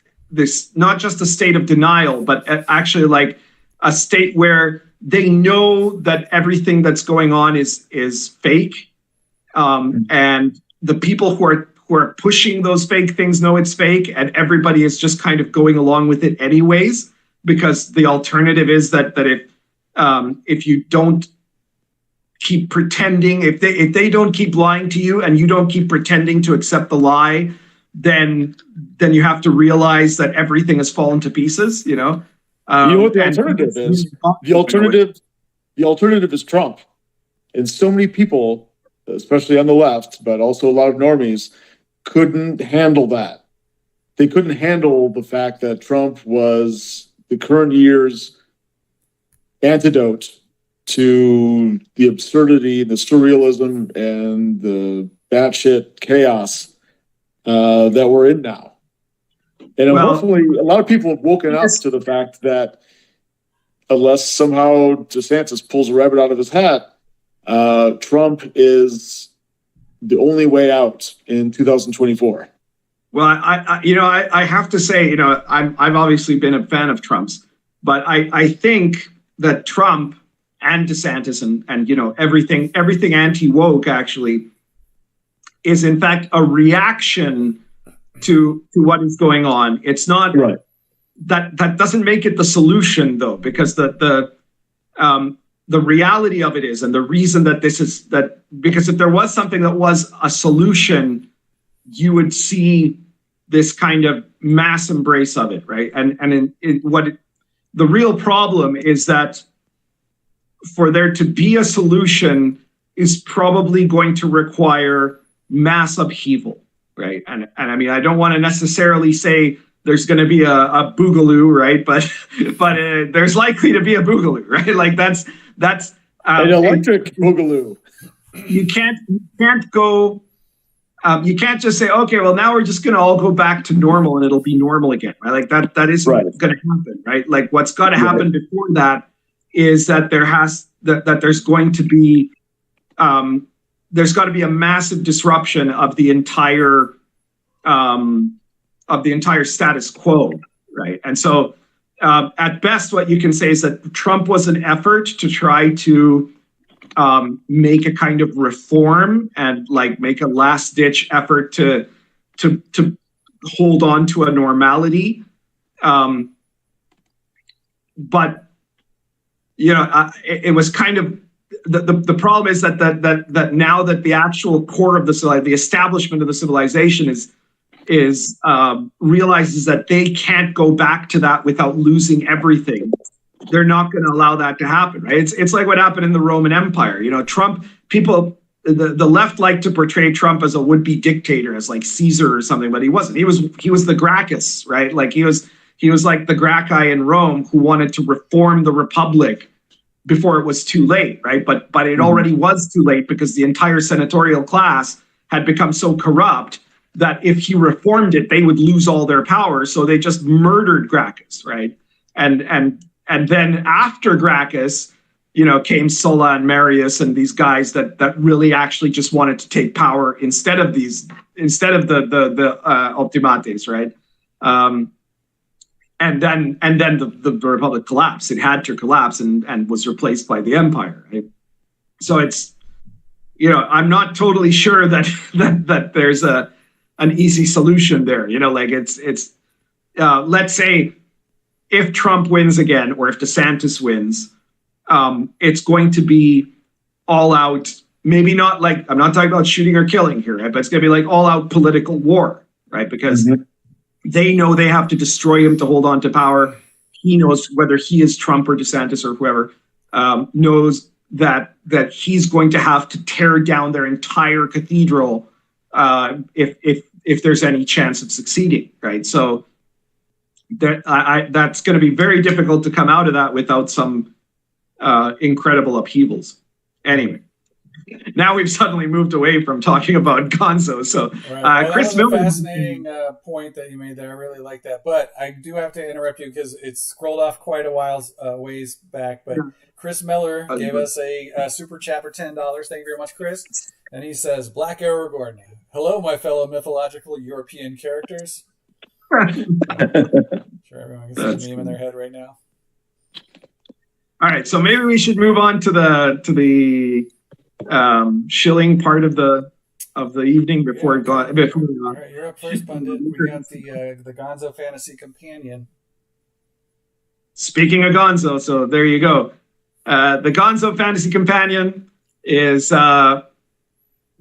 not just a state of denial, but actually a state where they know that everything that's going on is fake, and the people who are pushing those fake things know it's fake, and everybody is just kind of going along with it anyways, because the alternative is that if you don't keep pretending, if they don't keep lying to you and you don't keep pretending to accept the lie, then you have to realize that everything has fallen to pieces. You know what the alternative is? The alternative is Trump, and so many people, especially on the left, but also a lot of normies, couldn't handle that. They couldn't handle the fact that Trump was the current year's antidote to the absurdity, the surrealism, and the batshit chaos that we're in now. And hopefully a lot of people have woken up to the fact that unless somehow DeSantis pulls a rabbit out of his hat, Trump is the only way out in 2024. Well, I have to say, I've obviously been a fan of Trump's, but I think that Trump and DeSantis and everything anti-woke actually is in fact a reaction to what is going on. It's not Right. That doesn't make it the solution though, because the reality of it is, and the reason that this is that, because if there was something that was a solution, you would see this kind of mass embrace of it, right? The real problem is that for there to be a solution is probably going to require mass upheaval, right? And I mean, I don't want to necessarily say there's going to be a boogaloo, right? But there's likely to be a boogaloo, right? Like that's An electric boogaloo. You can't go. You can't just say, okay, well, now we're just going to all go back to normal and it'll be normal again, right? Like that is Right. going to happen, right? Like what's got to happen before that is that there's going to be there's got to be a massive disruption of the entire status quo, right? And so at best, what you can say is that Trump was an effort to try to make a kind of reform and like make a last ditch effort to hold on to a normality. But it was kind of the problem is that now that the actual core of the establishment of the civilization is realizes that they can't go back to that without losing everything. They're not going to allow that to happen, right? It's like what happened in the Roman Empire. Trump, people, the left like to portray Trump as a would-be dictator, as like Caesar or something, but he wasn't. He was the Gracchus, right? Like he was like the Gracchi in Rome who wanted to reform the republic before it was too late, right? But it already was too late because the entire senatorial class had become so corrupt that if he reformed it, they would lose all their power. So they just murdered Gracchus, right? And then after Gracchus, came Sulla and Marius and these guys that really actually just wanted to take power instead of the optimates, right? And then the republic collapsed. It had to collapse and was replaced by the empire, right? So it's, I'm not totally sure that there's an easy solution there. Like it's let's say if Trump wins again, or if DeSantis wins, it's going to be all out, maybe not like, I'm not talking about shooting or killing here, right? But it's going to be like all out political war, right? Because they know they have to destroy him to hold on to power. He knows, whether he is Trump or DeSantis or whoever, knows that he's going to have to tear down their entire cathedral if there's any chance of succeeding, right? So that's going to be very difficult to come out of that without some incredible upheavals. Anyway, now we've suddenly moved away from talking about Gonzo. So well, Chris that was Miller, a fascinating point that you made there. I really like that. But I do have to interrupt you because it's scrolled off quite a ways back. But Chris Miller gave us a super chat for $10. Thank you very much, Chris. And he says, Black Aragorn. Hello, my fellow mythological European characters. I'm sure everyone can see the meme in their head right now. All right, so maybe we should move on to the shilling part of the evening before we go. All right, you're up first, Pundit. We got the Gonzo Fantasy Companion. Speaking of Gonzo, so there you go. The Gonzo Fantasy Companion is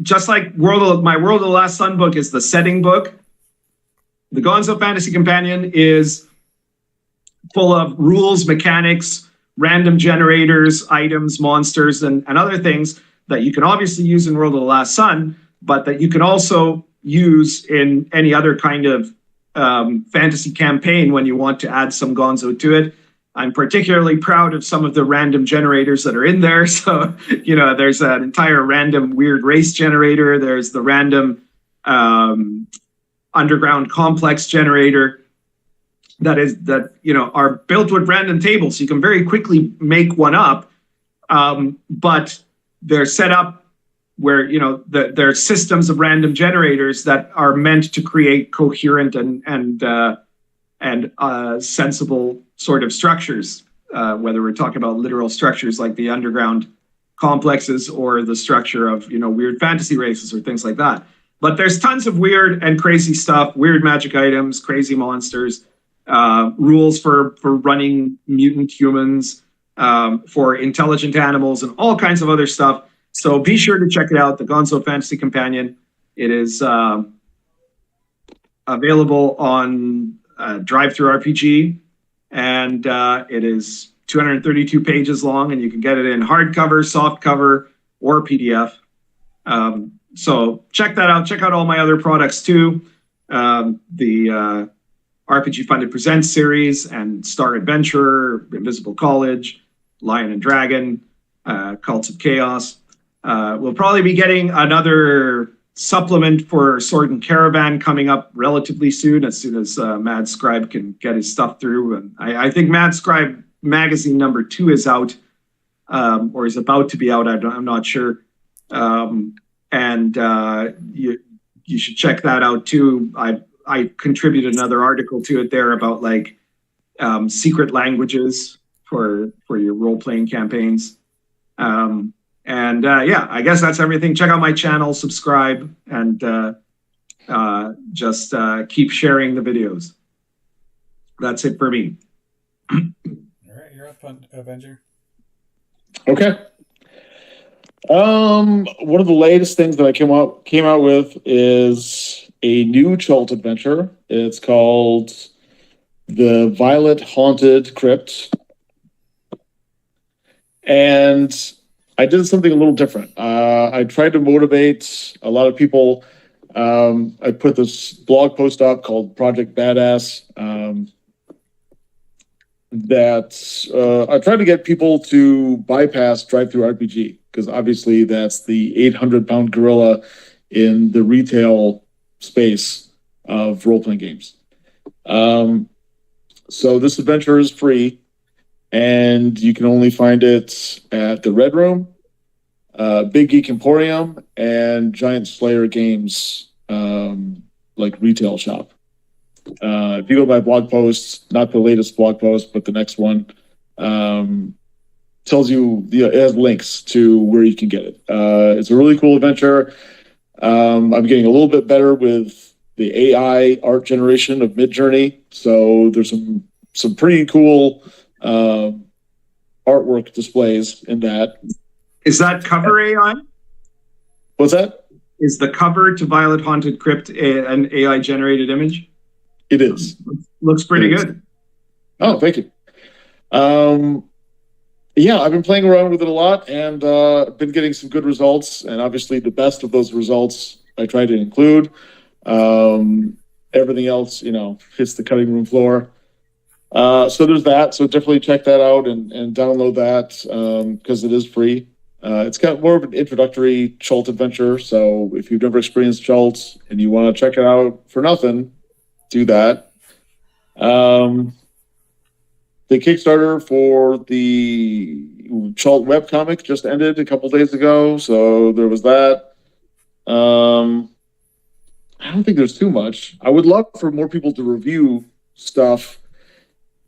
just like my World of the Last Sun book is the setting book. The Gonzo Fantasy Companion is full of rules, mechanics, random generators, items, monsters, and other things that you can obviously use in World of the Last Sun, but that you can also use in any other kind of fantasy campaign when you want to add some Gonzo to it. I'm particularly proud of some of the random generators that are in there. So, there's an entire random weird race generator. There's the random underground complex generator that are built with random tables. So you can very quickly make one up, but they're set up where, there are systems of random generators that are meant to create coherent and sensible sort of structures whether we're talking about literal structures like the underground complexes or the structure of, weird fantasy races or things like that. But there's tons of weird and crazy stuff, weird magic items, crazy monsters, rules for running mutant humans, for intelligent animals, and all kinds of other stuff. So be sure to check it out, the Gonzo Fantasy Companion. It is available on Drive-Thru RPG, and it is 232 pages long, and you can get it in hardcover, softcover, or PDF. So check that out. Check out all my other products too. The RPG Funded Presents series and Star Adventurer, Invisible College, Lion and Dragon, Cults of Chaos. We'll probably be getting another supplement for Sword and Caravan coming up relatively soon as Mad Scribe can get his stuff through. And I think Mad Scribe magazine number 2 is out, or is about to be out. I'm not sure. And you should check that out too. I contributed another article to it there about like secret languages for your role-playing campaigns. Yeah, I guess that's everything. Check out my channel, subscribe, and just keep sharing the videos. That's it for me. All right, you're up on Avenger. Okay. One of the latest things that I came out with is a new Chult adventure. It's called The Violet Haunted Crypt. And I did something a little different. I tried to motivate a lot of people. I put this blog post up called Project Badass. I tried to get people to bypass Drive-Thru RPG, because obviously that's the 800-pound gorilla in the retail space of role-playing games. So this adventure is free, and you can only find it at the Red Room, Big Geek Emporium, and Giant Slayer Games, like retail shop. If you go to my blog post, not the latest blog post, but the next one, tells you, it has links to where you can get it. It's a really cool adventure. I'm getting a little bit better with the AI art generation of Midjourney, so there's some pretty cool artwork displays in that. Is that cover AI? What's that? Is the cover to Violet Haunted Crypt an AI generated image? It is. Looks pretty good. Oh, thank you. Yeah, I've been playing around with it a lot, and been getting some good results. And obviously, the best of those results I try to include. Everything else, hits the cutting room floor. So there's that. So definitely check that out and download that, because it is free. It's got more of an introductory Chult adventure. So if you've never experienced Chult and you want to check it out for nothing, do that. The Kickstarter for the Chult webcomic just ended a couple days ago, so there was that. I don't think there's too much. I would love for more people to review stuff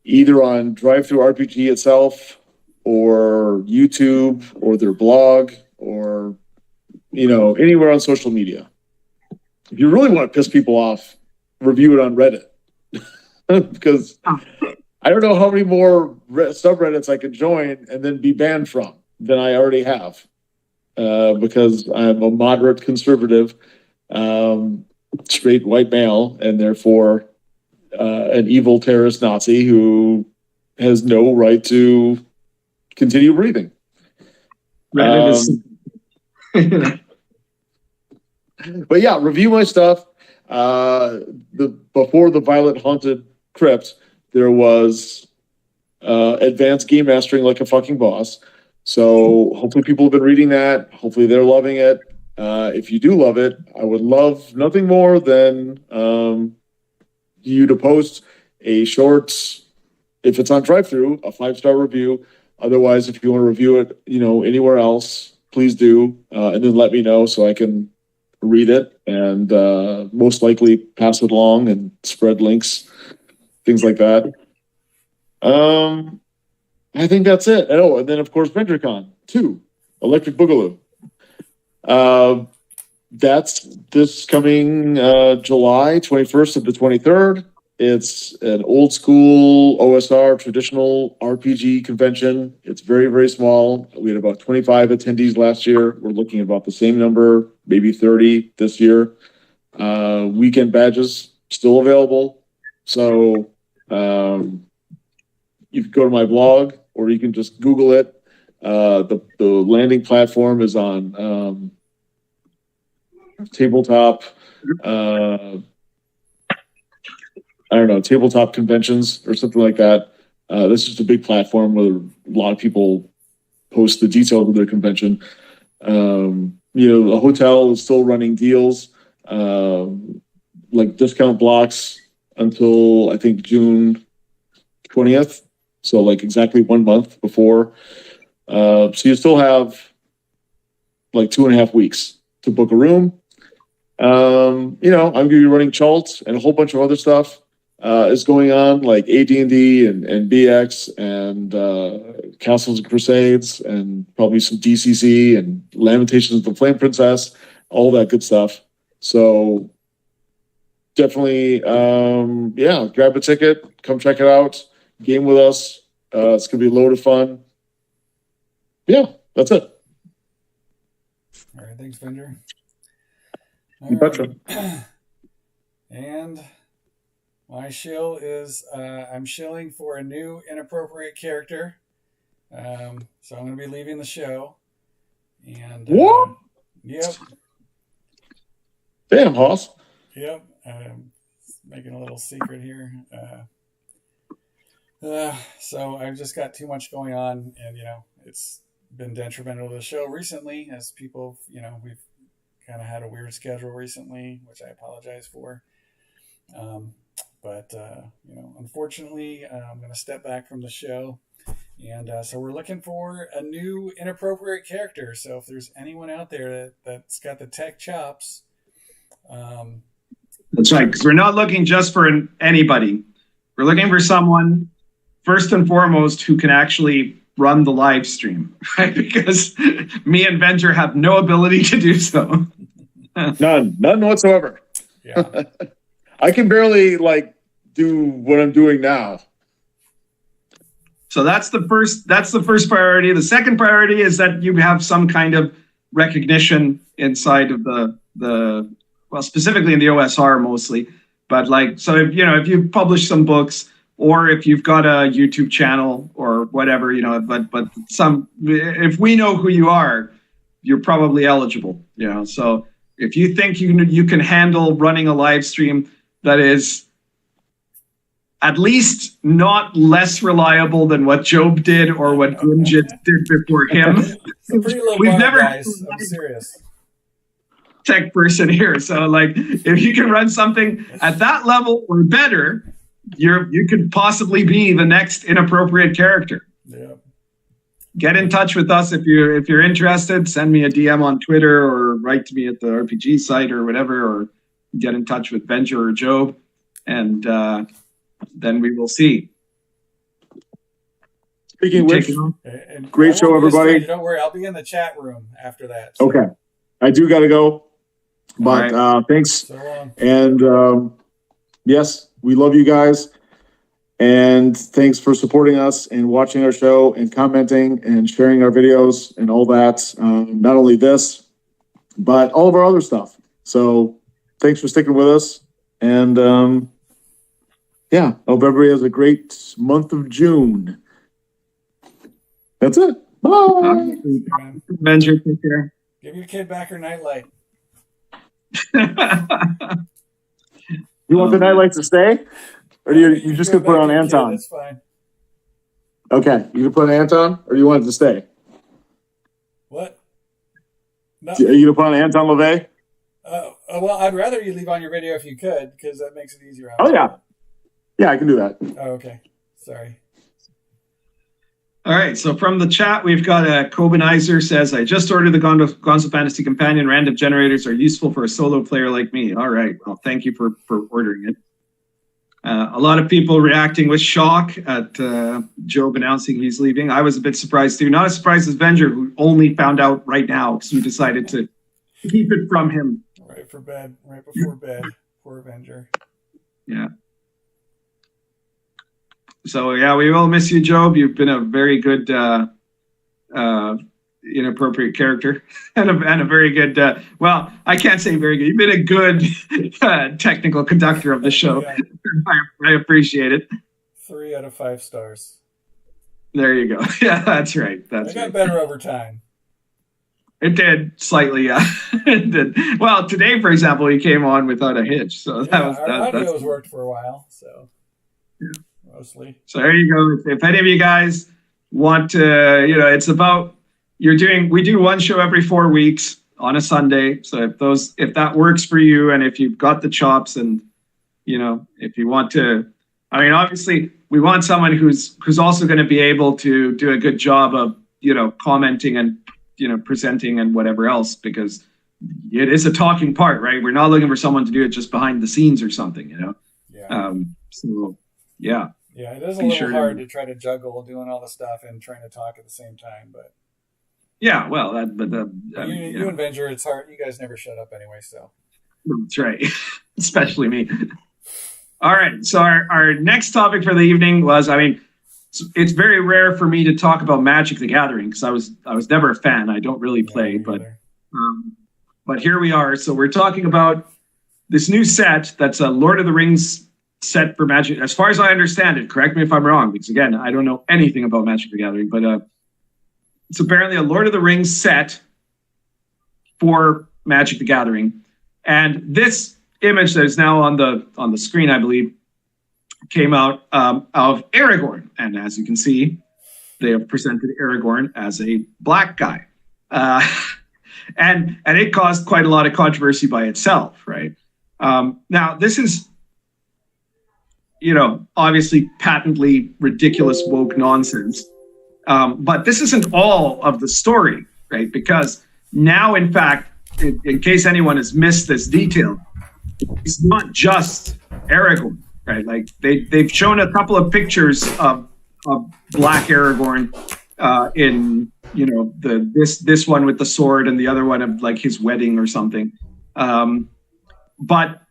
either on Drive-Thru RPG itself, or YouTube, or their blog, or anywhere on social media. If you really want to piss people off, review it on Reddit. Because I don't know how many more subreddits I could join and then be banned from than I already have, because I'm a moderate conservative, straight white male, and therefore an evil terrorist Nazi who has no right to continue breathing. Reddit is... But yeah, review my stuff. Before the Violet Haunted Crypt, there was Advanced Game Mastering Like a Fucking Boss. So hopefully people have been reading that. Hopefully they're loving it. If you do love it, I would love nothing more than you to post a short, if it's on Drive-Thru, a 5-star review. Otherwise, if you want to review it, anywhere else, please do, and then let me know so I can read it and most likely pass it along and spread links, things like that. I think that's it. Oh, and then of course VentureCon 2, Electric Boogaloo. That's this coming July 21st to the 23rd. It's an old school OSR traditional RPG convention. It's very, very small. We had about 25 attendees last year. We're looking at about the same number, maybe 30 this year. Weekend badges still available. So you can go to my blog or you can just Google it. The landing platform is on tabletop. I don't know, tabletop conventions or something like that. This is a big platform where a lot of people post the details of their convention. The hotel is still running deals, like discount blocks until I think June 20th. So like exactly 1 month before. So you still have like 2.5 weeks to book a room. I'm going to be running Chalt and a whole bunch of other stuff is going on, like AD&D and BX and Castles and Crusades and probably some DCC and Lamentations of the Flame Princess, all that good stuff. So definitely, grab a ticket, come check it out, game with us. It's going to be a load of fun. Yeah, that's it. All right, thanks, Venger. You betcha. And my shill is I'm shilling for a new inappropriate character. So I'm going to be leaving the show. And what? Yep. Damn, Hoss. Yep. Making a little secret here. So I've just got too much going on, and it's been detrimental to the show recently, as people, we've kind of had a weird schedule recently, which I apologize for. But unfortunately, I'm going to step back from the show. And so we're looking for a new inappropriate character. So if there's anyone out there that's got the tech chops. That's right, because we're not looking just for anybody. We're looking for someone, first and foremost, who can actually run the live stream, right? Because me and Venger have no ability to do so. None whatsoever. Yeah. I can barely do what I'm doing now. So that's the first priority. The second priority is that you have some kind of recognition inside of the specifically in the OSR mostly, but so if you publish some books or if you've got a YouTube channel or whatever, but if we know who you are, you're probably eligible, So if you think you can handle running a live stream that is at least not less reliable than what Job did or what Grimjit did before him. We've never guys. I'm serious. Tech person here. So if you can run something at that level or better, you could possibly be the next inappropriate character. Yeah. Get in touch with us if you're interested. Send me a DM on Twitter or write to me at the RPG site or whatever, or get in touch with Venger or Job, and then we will see. Speaking of which, great show, everybody. Don't worry, I'll be in the chat room after that. So. Okay. I do got to go, but right. Thanks. So long. And yes, we love you guys. And thanks for supporting us and watching our show and commenting and sharing our videos and all that. Not only this, but all of our other stuff. So thanks for sticking with us. And hope everybody has a great month of June. That's it. Bye. Venger, take care. Give your kid back her nightlight. You want the nightlight to stay? Or do you just gonna put it on Anton? That's fine. Okay, you can put it on Anton, or you want it to stay? What? No. Are you gonna put on Anton LaVey? Well, I'd rather you leave on your video if you could, because that makes it easier. Oh yeah, I can do that. Oh, okay. Sorry. All right, so from the chat, we've got Kobanizer says, I just ordered the Gonzo Fantasy Companion. Random generators are useful for a solo player like me. All right, well, thank you for ordering it. A lot of people reacting with shock at Job announcing he's leaving. I was a bit surprised too. Not as surprised as Venger, who only found out right now because we decided to keep it from him. Right for bed, right before bed. Poor Avenger. Yeah. So yeah, we will miss you, Job. You've been a very good inappropriate character and a very good. Well, I can't say very good. You've been a good technical conductor of the show. Yeah. I appreciate it. 3 out of 5 stars. There you go. Yeah, that's right. That's it got better over time. It did slightly, yeah. It did. Well, today, for example, he came on without a hitch, so yeah, that was our audio worked for a while, so yeah. Mostly. So there you go. If any of you guys want to, it's about we do one show every 4 weeks on a Sunday. So if that works for you, and if you've got the chops, and if you want to, obviously we want someone who's also going to be able to do a good job of commenting and presenting and whatever else, because it is a talking part, right? We're not looking for someone to do it just behind the scenes or something, Yeah. So yeah. Yeah, it is a little hard to try to juggle doing all the stuff and trying to talk at the same time, but yeah, well, you and Venger, it's hard. You guys never shut up anyway, so that's right, especially me. All right, so our next topic for the evening was, it's very rare for me to talk about Magic the Gathering because I was never a fan. I don't really play, but here we are. So we're talking about this new set that's a Lord of the Rings set for Magic. As far as I understand it, correct me if I'm wrong, because again, I don't know anything about Magic the Gathering, but it's apparently a Lord of the Rings set for Magic the Gathering. And this image that is now on the screen, I believe, came out of Aragorn. And as you can see, they have presented Aragorn as a black guy. And it caused quite a lot of controversy by itself, right? Now, this is, obviously patently ridiculous woke nonsense. But this isn't all of the story, right? Because now, in fact, in case anyone has missed this detail, it's not just Aragorn, right? Like they've shown a couple of pictures of black Aragorn in this one with the sword and the other one of like his wedding or something. But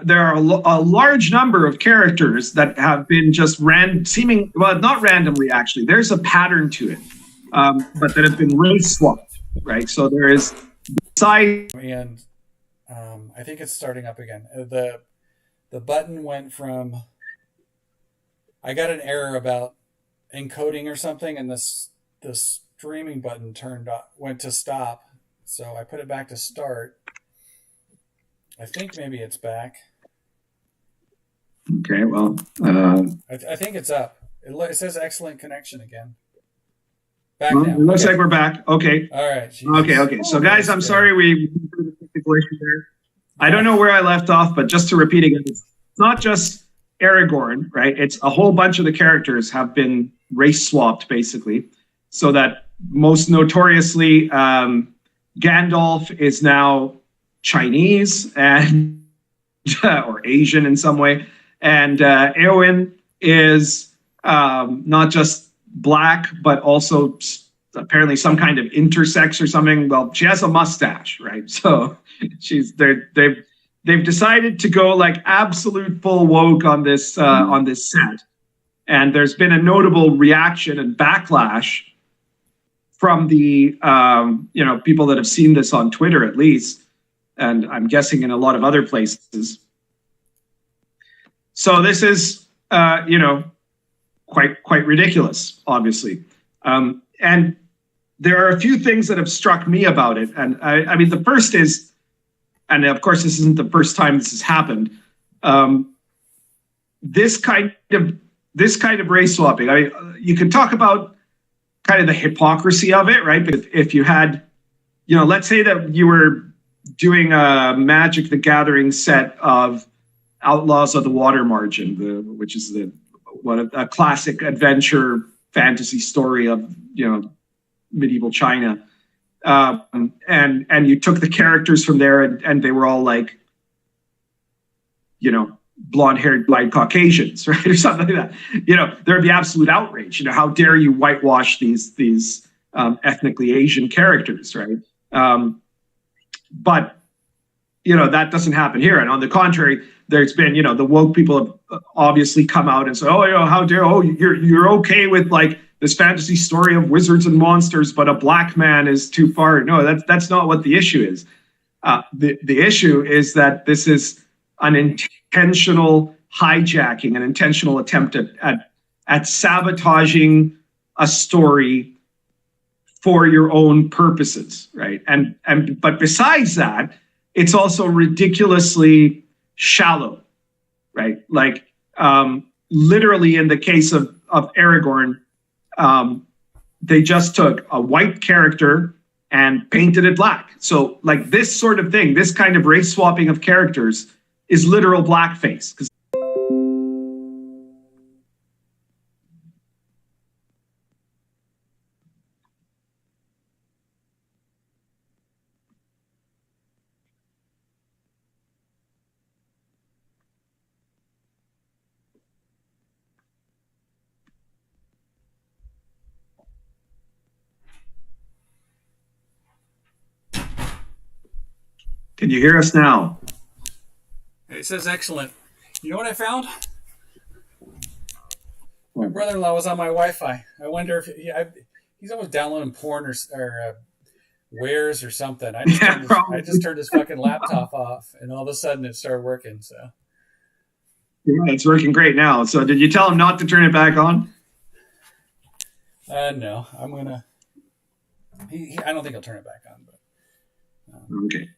there are a large number of characters that have been just not randomly actually. There's a pattern to it, but that have been race swapped, right? So there is size and. I think it's starting up again. The button went from. I got an error about encoding or something, and the streaming button went to stop. So I put it back to start. I think maybe it's back. Okay, well, I think it's up. It says excellent connection again. Back now. It looks like we're back. Okay. All right. Jesus. Okay. So guys, I'm sorry we had a technical issue there. I don't know where I left off, but just to repeat again, it's not just Aragorn, right? It's a whole bunch of the characters have been race swapped, basically, so that most notoriously, Gandalf is now Chinese and or Asian in some way, and Eowyn is not just black, but also apparently some kind of intersex or something. Well, she has a mustache, right? So they've decided to go like absolute full woke on this set, and there's been a notable reaction and backlash from the people that have seen this on Twitter at least, and I'm guessing in a lot of other places. So this is quite ridiculous, obviously. And there are a few things that have struck me about it. And I mean, the first is, and of course, this isn't the first time this has happened. This kind of race swapping. You can talk about kind of the hypocrisy of it, right? But if you had, let's say that you were doing a Magic the Gathering set of Outlaws of the Water Margin, which is a classic adventure fantasy story of medieval China, and you took the characters from there, and they were all like blonde-haired, light Caucasians, right, or something like that. There would be absolute outrage. How dare you whitewash these ethnically Asian characters, right? But that doesn't happen here. And on the contrary, there's been, the woke people have obviously come out and say, oh, how dare, you're okay with like this fantasy story of wizards and monsters, but a black man is too far. No, that's not what the issue is. The issue is that this is an intentional hijacking, an intentional attempt at sabotaging a story for your own purposes, right? But besides that, it's also ridiculously shallow, right? Like literally in the case of Aragorn, they just took a white character and painted it black. So like this sort of thing, this kind of race swapping of characters is literal blackface. Can you hear us now? It says excellent. You know what I found? My brother-in-law was on my Wi-Fi. I wonder if he's always downloading porn or wares or something. I just turned his fucking laptop off, and all of a sudden it started working. So yeah, it's working great now. So did you tell him not to turn it back on? No, I'm gonna. I don't think he'll turn it back on. But okay.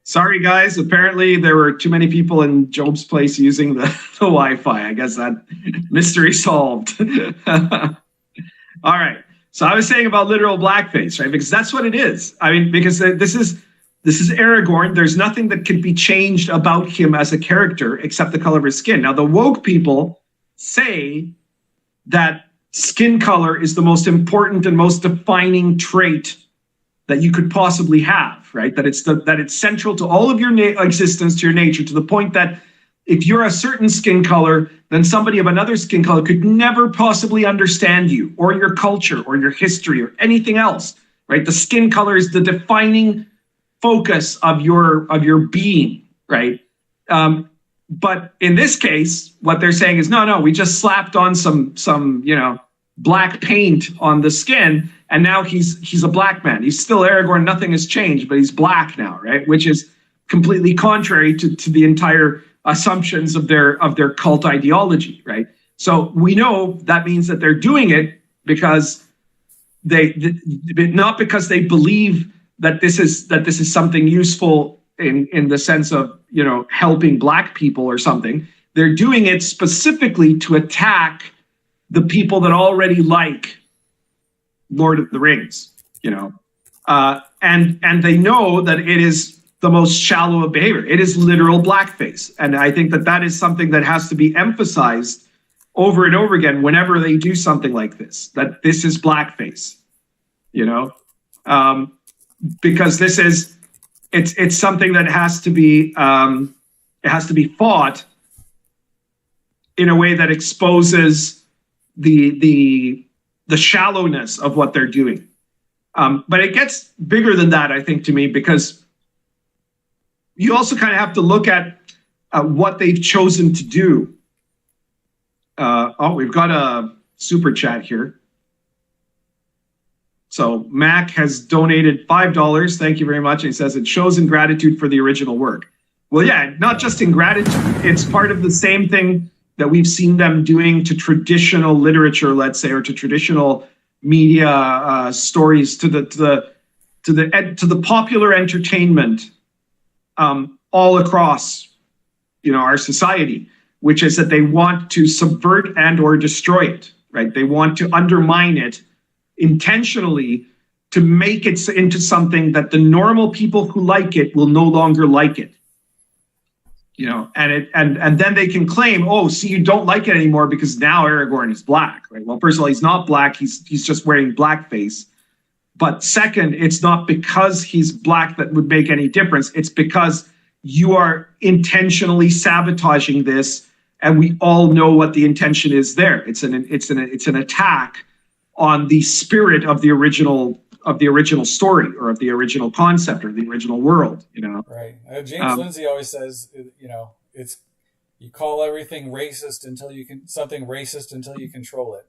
Sorry, guys. Apparently, there were too many people in Job's place using the Wi-Fi. I guess that mystery solved. All right. So I was saying about literal blackface, right? Because that's what it is. I mean, because this is Aragorn. There's nothing that can be changed about him as a character except the color of his skin. Now, the woke people say that skin color is the most important and most defining trait that you could possibly have, right? That it's central to all of your existence, to your nature, to the point that if you're a certain skin color, then somebody of another skin color could never possibly understand you or your culture or your history or anything else, right? The skin color is the defining focus of your being, right? But in this case, what they're saying is, no, we just slapped on some black paint on the skin, and now he's a black man. He's still Aragorn. Nothing has changed, but he's black now, right? Which is completely contrary to the entire assumptions of their cult ideology, right? So we know that means that they're doing it because not because they believe that this is something useful in the sense of helping black people or something. They're doing it specifically to attack the people that already like Lord of the Rings, and they know that it is the most shallow of behavior. It is literal blackface. And I think that is something that has to be emphasized over and over again whenever they do something like this, that this is blackface, because it's something that has to be, it has to be fought in a way that exposes the shallowness of what they're doing. But it gets bigger than that, I think, to me, because you also kind of have to look at what they've chosen to do. We've got a super chat here. So Mac has donated $5. Thank you very much. And he says it shows ingratitude for the original work. Well, yeah, not just ingratitude. It's part of the same thing that we've seen them doing to traditional literature, let's say, or to traditional media stories, to the popular entertainment all across, our society, which is that they want to subvert and or destroy it, right? They want to undermine it intentionally to make it into something that the normal people who like it will no longer like it. And then they can claim, oh, see, you don't like it anymore because now Aragorn is black, right? Well, first of all, he's not black. He's just wearing blackface. But second, it's not because he's black that would make any difference. It's because you are intentionally sabotaging this and we all know what the intention is there. It's an attack on the spirit of the original story, or of the original concept, or the original world. Right. James Lindsay always says, it's you call everything racist until you control it.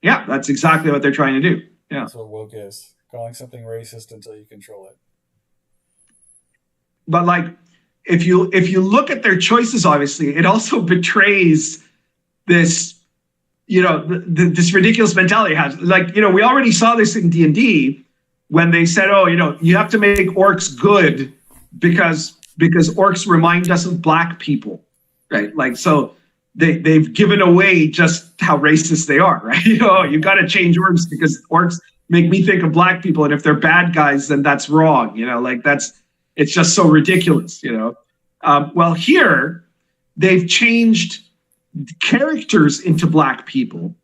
Yeah, that's exactly what they're trying to do. Yeah, that's what woke is, calling something racist until you control it. But like, if you look at their choices, obviously, it also betrays this, this ridiculous mentality it has. Like, we already saw this in D&D when they said, oh, you have to make orcs good because orcs remind us of black people, right? Like, so they've given away just how racist they are, right? You got to change orcs because orcs make me think of black people, and if they're bad guys, then that's wrong. It's just so ridiculous. Well, here they've changed characters into black people,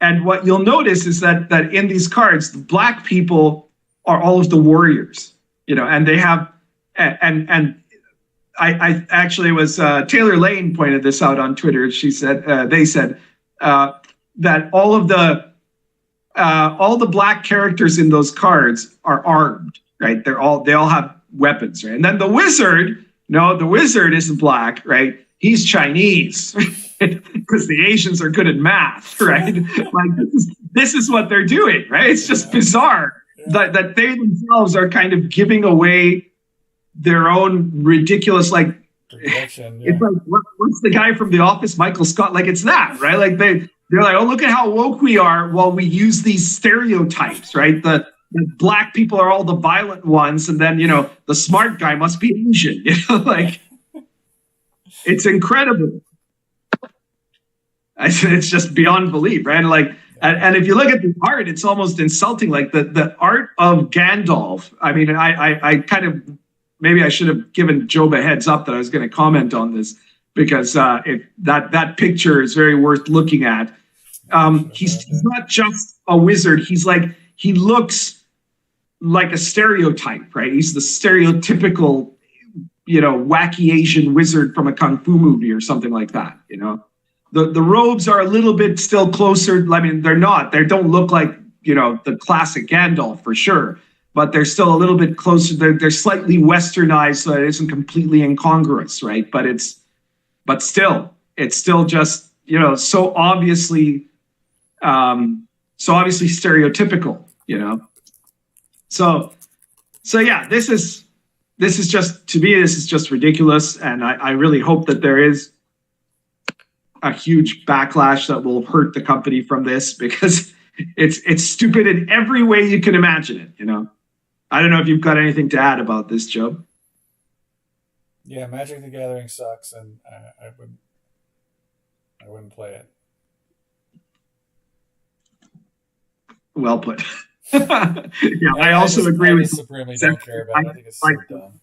and what you'll notice is that in these cards, the black people are all of the warriors. And they have and I actually was Taylor Lane pointed this out on Twitter. She said they said that all the black characters in those cards are armed, right? They all have weapons, right? And then the wizard isn't black, right? He's Chinese, because the Asians are good at math, right? Like, this is what they're doing, right? It's just bizarre that they themselves are kind of giving away their own ridiculous, like, projection. It's like, what's the guy from The Office, Michael Scott? Like, it's that, right? Like, they're like, oh, look at how woke we are while we use these stereotypes, right? The black people are all the violent ones, and then, the smart guy must be Asian. Like, it's incredible. It's just beyond belief, right? Like, and if you look at the art, it's almost insulting. Like the art of Gandalf. I mean, I kind of, maybe I should have given Job a heads up that I was going to comment on this, because if that picture is very worth looking at. He's not just a wizard. He looks like a stereotype, right? He's the stereotypical, wacky Asian wizard from a kung fu movie or something like that. The robes are a little bit still closer. I mean, they don't look like, the classic Gandalf for sure, but they're still a little bit closer. They're slightly westernized, so it isn't completely incongruous, right? But it's still just, so obviously stereotypical, So yeah, this is just, to me, this is just ridiculous. And I really hope that there is a huge backlash that will hurt the company from this, because it's stupid in every way you can imagine it. I don't know if you've got anything to add about this, Joe. Yeah, Magic the Gathering sucks, and I wouldn't play it. Well put. Yeah, I also agree with supremely don't care about it. I think it's so dumb.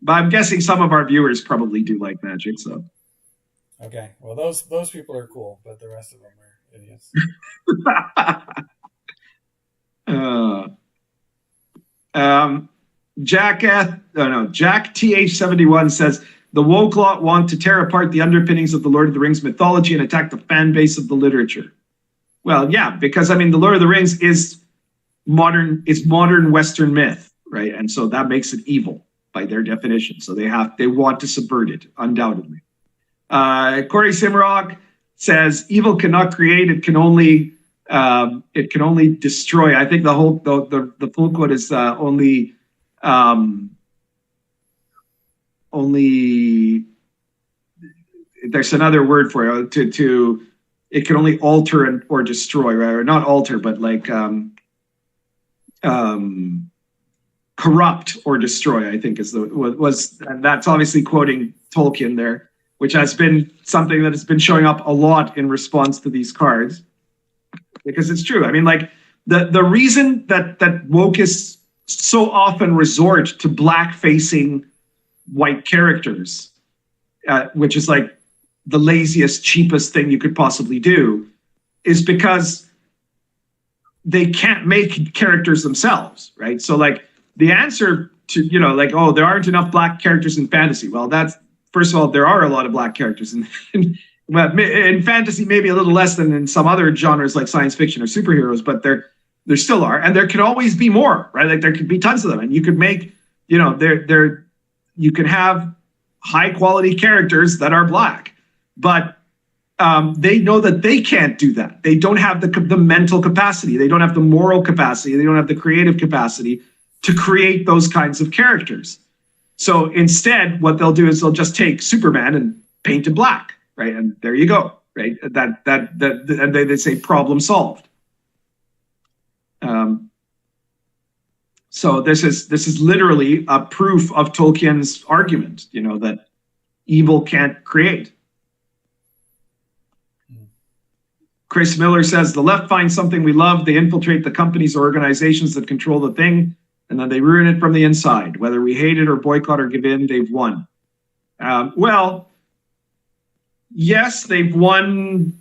But I'm guessing some of our viewers probably do like Magic, so. Okay, well, those people are cool, but the rest of them are idiots. Jack TH71 says, the woke lot want to tear apart the underpinnings of the Lord of the Rings mythology and attack the fan base of the literature. Well, yeah, because, the Lord of the Rings is modern Western myth, right? And so that makes it evil by their definition. So they want to subvert it, undoubtedly. Corey Simrock says, evil cannot create, it can only destroy. I think the full quote is only there's another word for it, to it can only alter or destroy, right? Or not alter, but like corrupt or destroy, I think and that's obviously quoting Tolkien there, which has been something that has been showing up a lot in response to these cards, because it's true. I mean, like the reason that wokeists so often resort to black-facing white characters, which is like the laziest, cheapest thing you could possibly do, is because they can't make characters themselves, right? So like the answer to, there aren't enough black characters in fantasy. Well, that's first of all, there are a lot of black characters in fantasy, maybe a little less than in some other genres like science fiction or superheroes, but there still are, and there can always be more, right? Like there could be tons of them, and you could make, you know, you can have high quality characters that are black, but they know that they can't do that. They don't have the mental capacity. They don't have the moral capacity. They don't have the creative capacity to create those kinds of characters. So instead, what they'll do is they'll just take Superman and paint him black, right? And there you go, right? And they say problem solved. So this is literally a proof of Tolkien's argument, you know, that evil can't create. Chris Miller says, the left finds something we love, they infiltrate the companies or organizations that control the thing, and then they ruin it from the inside. Whether we hate it or boycott or give in, they've won. Well, yes, they've won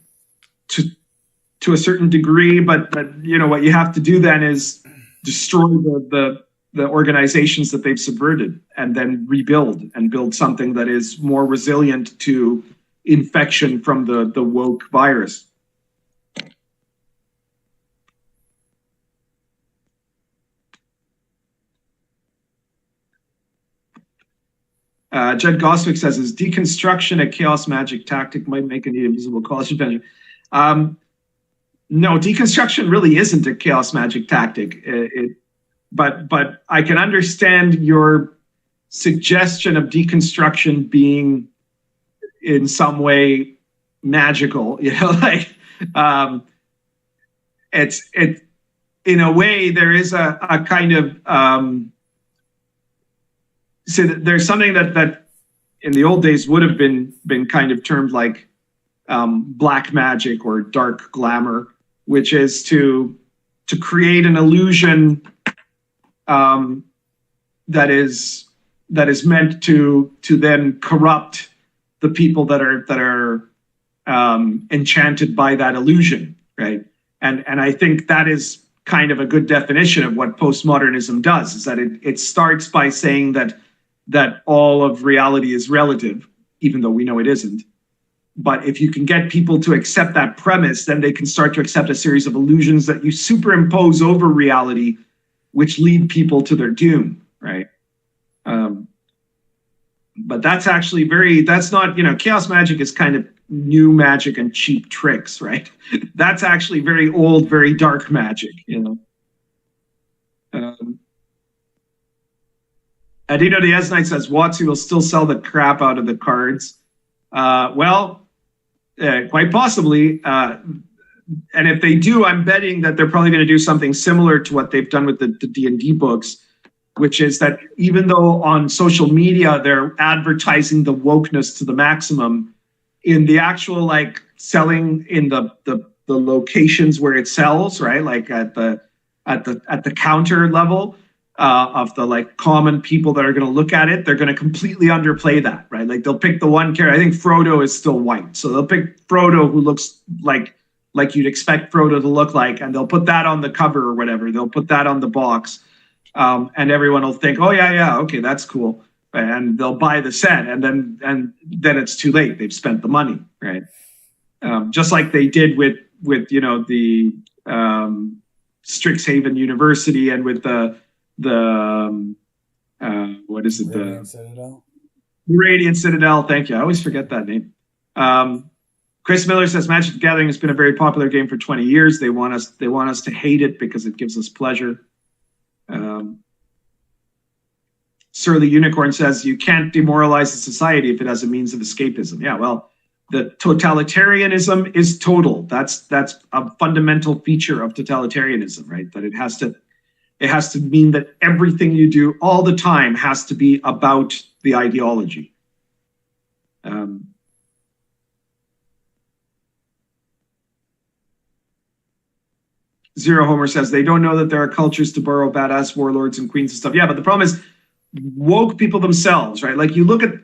to a certain degree, but you know, what you have to do then is destroy the organizations that they've subverted, and then rebuild and build something that is more resilient to infection from the woke virus. Jed Goswick says, is deconstruction a chaos magic tactic, might make an invisible college adventure? No, deconstruction really isn't a chaos magic tactic. But I can understand your suggestion of deconstruction being in some way magical. You know, like it's in a way there is a kind of so there's something that in the old days would have been kind of termed like black magic or dark glamour, which is to create an illusion that is meant to then corrupt the people that are enchanted by that illusion, right? And I think that is kind of a good definition of what postmodernism does, is that it starts by saying that all of reality is relative, even though we know it isn't. But if you can get people to accept that premise, then they can start to accept a series of illusions that you superimpose over reality, which lead people to their doom, right? But that's actually that's not, you know, chaos magic is kind of new magic and cheap tricks, right? That's actually very old, very dark magic, you know. Adino Diaz Knight says, WotC will still sell the crap out of the cards. Well, quite possibly. And if they do, I'm betting that they're probably going to do something similar to what they've done with the D&D books, which is that even though on social media they're advertising the wokeness to the maximum, in the actual like selling in the locations where it sells, right? Like at the counter level, of the like common people that are going to look at it, they're going to completely underplay that, right? Like they'll pick the one character. I think Frodo is still white, so they'll pick Frodo who looks like you'd expect Frodo to look like, and they'll put that on the cover or whatever. They'll put that on the box, and everyone will think, oh yeah, okay, that's cool, and they'll buy the set, and then it's too late. They've spent the money, right? Just like they did with you know the Strixhaven University and with the what is it? Radiant Citadel. Radiant Citadel. Thank you. I always forget that name. Chris Miller says Magic the Gathering has been a very popular game for 20 years. They want us to hate it because it gives us pleasure. Sir the Unicorn says you can't demoralize a society if it has a means of escapism. Yeah, well, the totalitarianism is total. That's a fundamental feature of totalitarianism, right? That it has to mean that everything you do all the time has to be about the ideology. Zero Homer says they don't know that there are cultures to borrow badass warlords and queens and stuff. Yeah, but the problem is woke people themselves, right? Like you look at,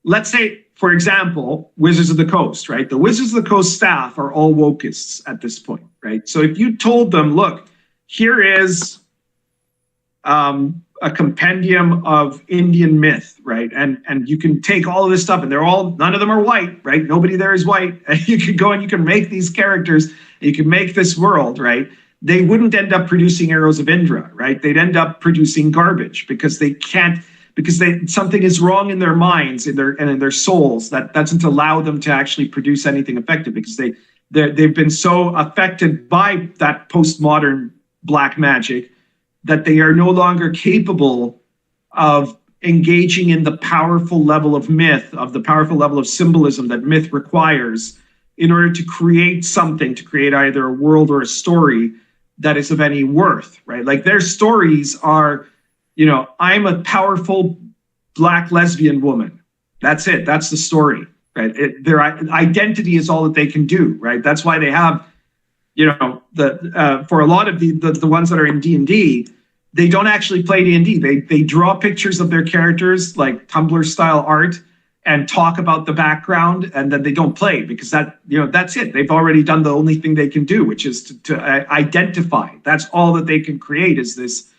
let's say, for example, Wizards of the Coast, right? The Wizards of the Coast staff are all wokeists at this point, right? So if you told them, look, here is a compendium of Indian myth, right? And you can take all of this stuff, and none of them are white, right? Nobody there is white. And you can go and you can make these characters, you can make this world, right? They wouldn't end up producing Arrows of Indra, right? They'd end up producing garbage because they can't, because something is wrong in their minds, in their souls, that doesn't allow them to actually produce anything effective, because they've been so affected by that postmodern black magic that they are no longer capable of engaging in the powerful level of myth, of the powerful level of symbolism that myth requires in order to create something, to create either a world or a story that is of any worth, right? Like their stories are, I'm a powerful black lesbian woman. That's it. That's the story, right? Their identity is all that they can do, right? That's why they have, for a lot of the ones that are in D&D, they don't actually play D&D. They draw pictures of their characters, like Tumblr style art, and talk about the background, and then they don't play, because that's it. They've already done the only thing they can do, which is to identify. That's all that they can create is this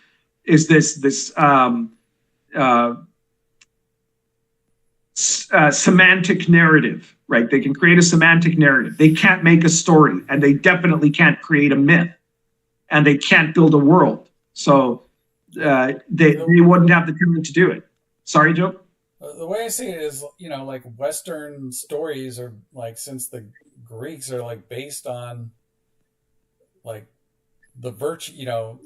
semantic narrative, right? They can create a semantic narrative. They can't make a story, and they definitely can't create a myth, and they can't build a world. So they wouldn't have the talent to do it. Sorry, Joe? The way I see it is, like Western stories are like, since the Greeks are like based on like the virtue,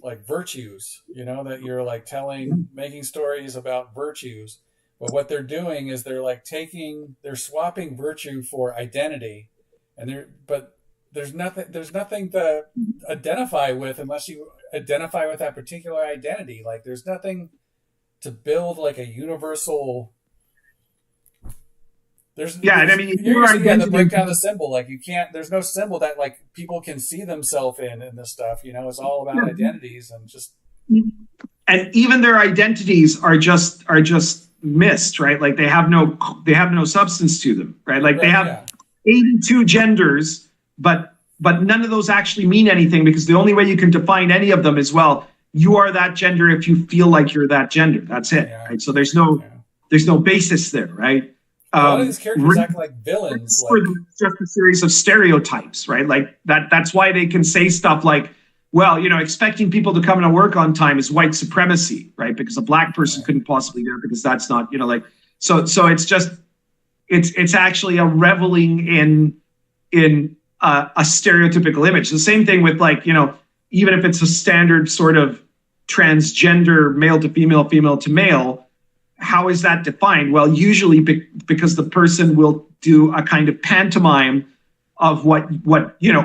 like virtues, that you're like making stories about virtues. But what they're doing is they're swapping virtue for identity, but there's nothing to identify with unless you identify with that particular identity. Like there's nothing to build like a universal. The breakdown of the symbol, like you can't. There's no symbol that like people can see themselves in this stuff. It's all about identities and just. And even their identities are just missed, right? Like they have no substance to them, right? Like they have 82 genders, but none of those actually mean anything, because the only way you can define any of them is, well, you are that gender if you feel like you're that gender. That's it, right? So there's no basis there, right? A lot of these characters act like villains. It's just a series of stereotypes, right? Like that's why they can say stuff like, well, expecting people to come to work on time is white supremacy, right? Because a black person couldn't possibly do it, because that's not, so it's just, it's actually a reveling in a stereotypical image. The same thing with even if it's a standard sort of transgender male to female, female to male, how is that defined? Well, usually because the person will do a kind of pantomime of what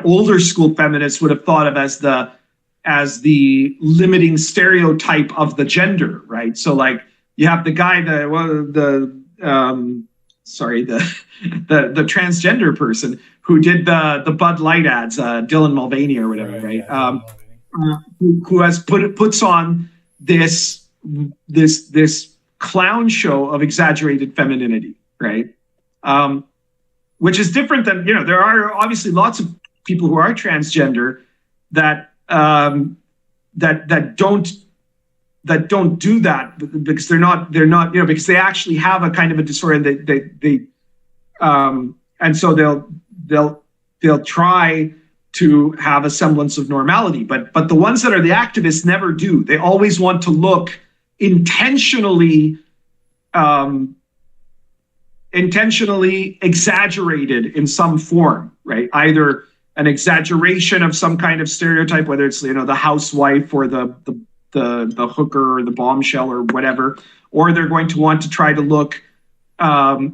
older school feminists would have thought of as the limiting stereotype of the gender, right? So like you have the guy, the transgender person who did the Bud Light ads, Dylan Mulvaney or whatever, right? Who puts on this clown show of exaggerated femininity, right? Which is different than, there are obviously lots of people who are transgender that don't do that, because they're not because they actually have a kind of a disorder, and so they'll try to have a semblance of normality, but the ones that are the activists never do. They always want to look intentionally exaggerated in some form, right? Either an exaggeration of some kind of stereotype, whether it's the housewife or the hooker or the bombshell or whatever, or they're going to want to try to look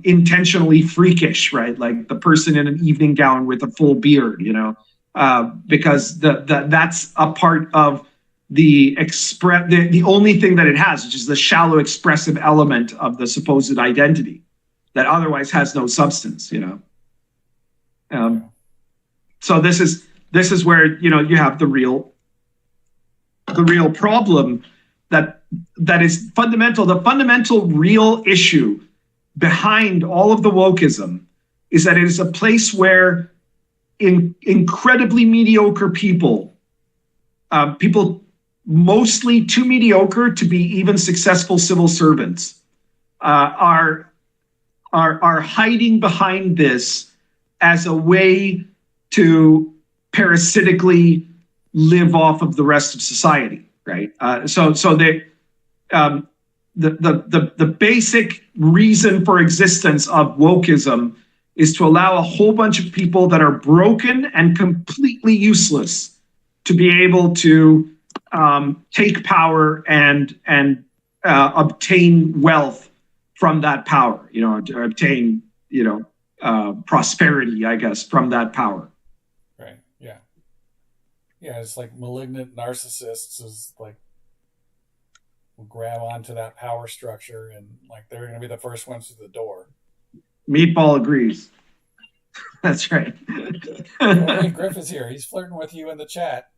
intentionally freakish, right? Like the person in an evening gown with a full beard, because that's a part of the only thing that it has, which is the shallow expressive element of the supposed identity that otherwise has no substance, So this is where you have the real problem that is fundamental. The fundamental real issue behind all of the wokeism is that it is a place where incredibly mediocre people mostly too mediocre to be even successful civil servants, are hiding behind this as a way to parasitically live off of the rest of society, right? So the basic reason for existence of wokeism is to allow a whole bunch of people that are broken and completely useless to be able to take power and obtain wealth from that power, or obtain, prosperity, I guess, from that power. Right. Yeah. Yeah. It's like malignant narcissists is like, will grab onto that power structure and like they're going to be the first ones through the door. Meatball agrees. That's right. Hey, Griff is here. He's flirting with you in the chat.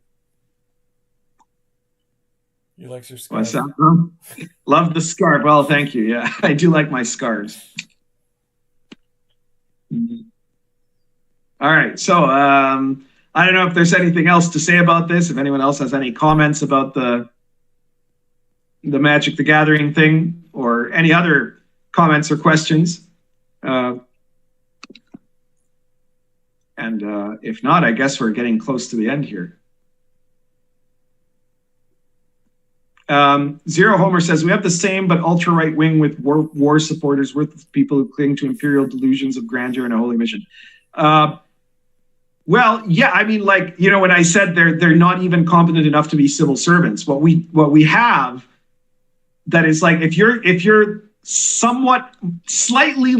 He likes your scarf. What's that, bro? Love the scarf. Well, thank you. Yeah, I do like my scarves. All right. So I don't know if there's anything else to say about this. If anyone else has any comments about the Magic the Gathering thing or any other comments or questions. And if not, I guess we're getting close to the end here. Zero Homer says, we have the same but ultra right wing with war supporters, with people who cling to imperial delusions of grandeur and a holy mission. Well, yeah, I mean, like, when I said they're not even competent enough to be civil servants, what we have that is like, if you're somewhat slightly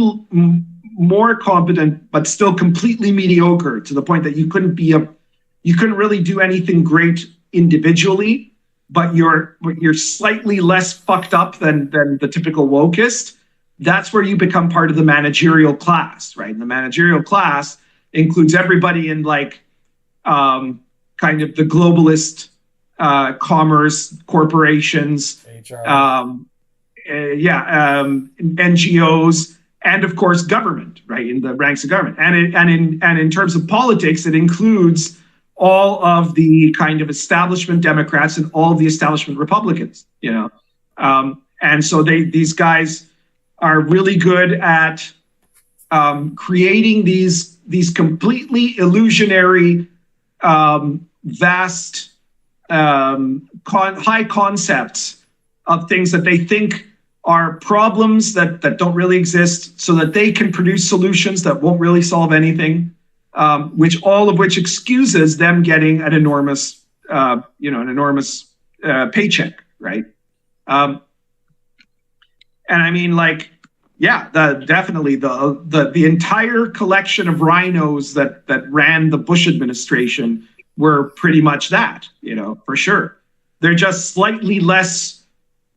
more competent but still completely mediocre to the point that you couldn't really do anything great individually, but you're slightly less fucked up than the typical wokist, that's where you become part of the managerial class, right? And the managerial class includes everybody in like kind of the globalist commerce, corporations, NGOs, and of course government, right, in the ranks of government. And in terms of politics, it includes all of the kind of establishment Democrats and all of the establishment Republicans, and so these guys are really good at creating these completely illusionary, vast, high concepts of things that they think are problems that don't really exist, so that they can produce solutions that won't really solve anything. All of which excuses them getting an enormous paycheck, right? And I mean, like, yeah, definitely the entire collection of rhinos that ran the Bush administration were pretty much that, for sure. They're just slightly less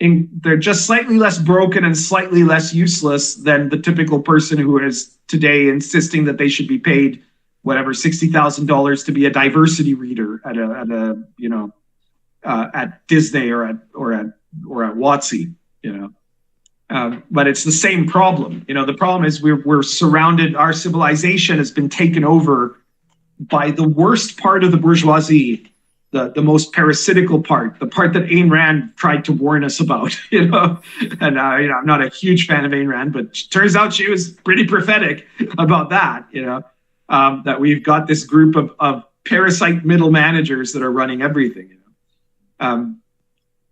broken and slightly less useless than the typical person who is today insisting that they should be paid whatever $60,000 to be a diversity reader at Disney or at WotC, but it's the same problem. The problem is we're surrounded. Our civilization has been taken over by the worst part of the bourgeoisie, the most parasitical part, the part that Ayn Rand tried to warn us about. And I'm not a huge fan of Ayn Rand, but it turns out she was pretty prophetic about that. That we've got this group of parasite middle managers that are running everything.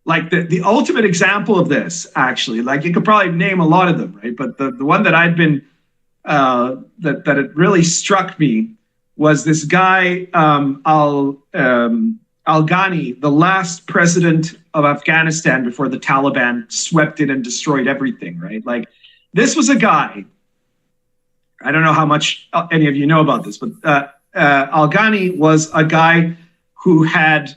Like the ultimate example of this, actually, like you could probably name a lot of them, right? But the one that I've been that it really struck me was this guy Al-Ghani, the last president of Afghanistan before the Taliban swept in and destroyed everything, right? Like this was a guy. I don't know how much any of you know about this, but Al-Ghani was a guy who had,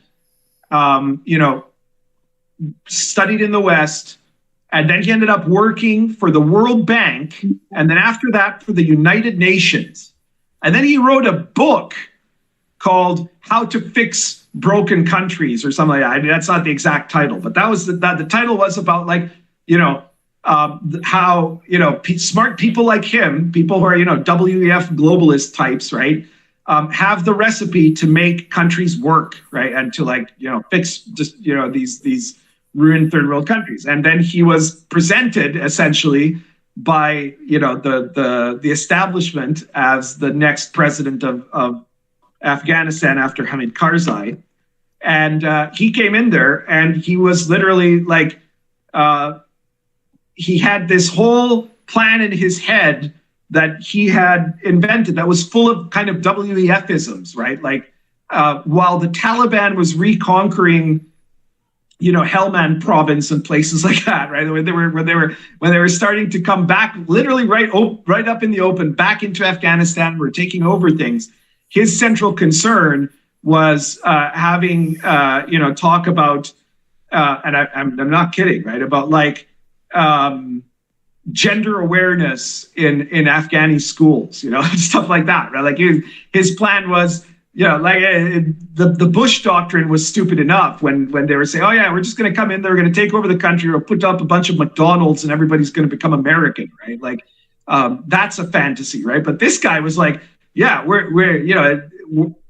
studied in the West, and then he ended up working for the World Bank, and then after that for the United Nations. And then he wrote a book called How to Fix Broken Countries or something like that. I mean, that's not the exact title, but that was the title was about like, how smart people like him, people who are WEF globalist types, right, have the recipe to make countries work, right, and to fix just these ruined third world countries. And then he was presented essentially by the establishment as the next president of Afghanistan after Hamid Karzai. And he came in there and he was literally like, he had this whole plan in his head that he had invented that was full of kind of WEF-isms, right? Like while the Taliban was reconquering, Helmand province and places like that, right? When they were starting to come back, literally right up in the open, back into Afghanistan, were taking over things. His central concern was having talk about, and I'm not kidding, right? About like gender awareness in Afghani schools, stuff like that, right? Like his plan was, the Bush doctrine was stupid enough when they were saying, oh yeah, we're just going to come in there, we're going to take over the country, or put up a bunch of McDonald's and everybody's going to become American, right? Like that's a fantasy, right? But this guy was like, yeah, we're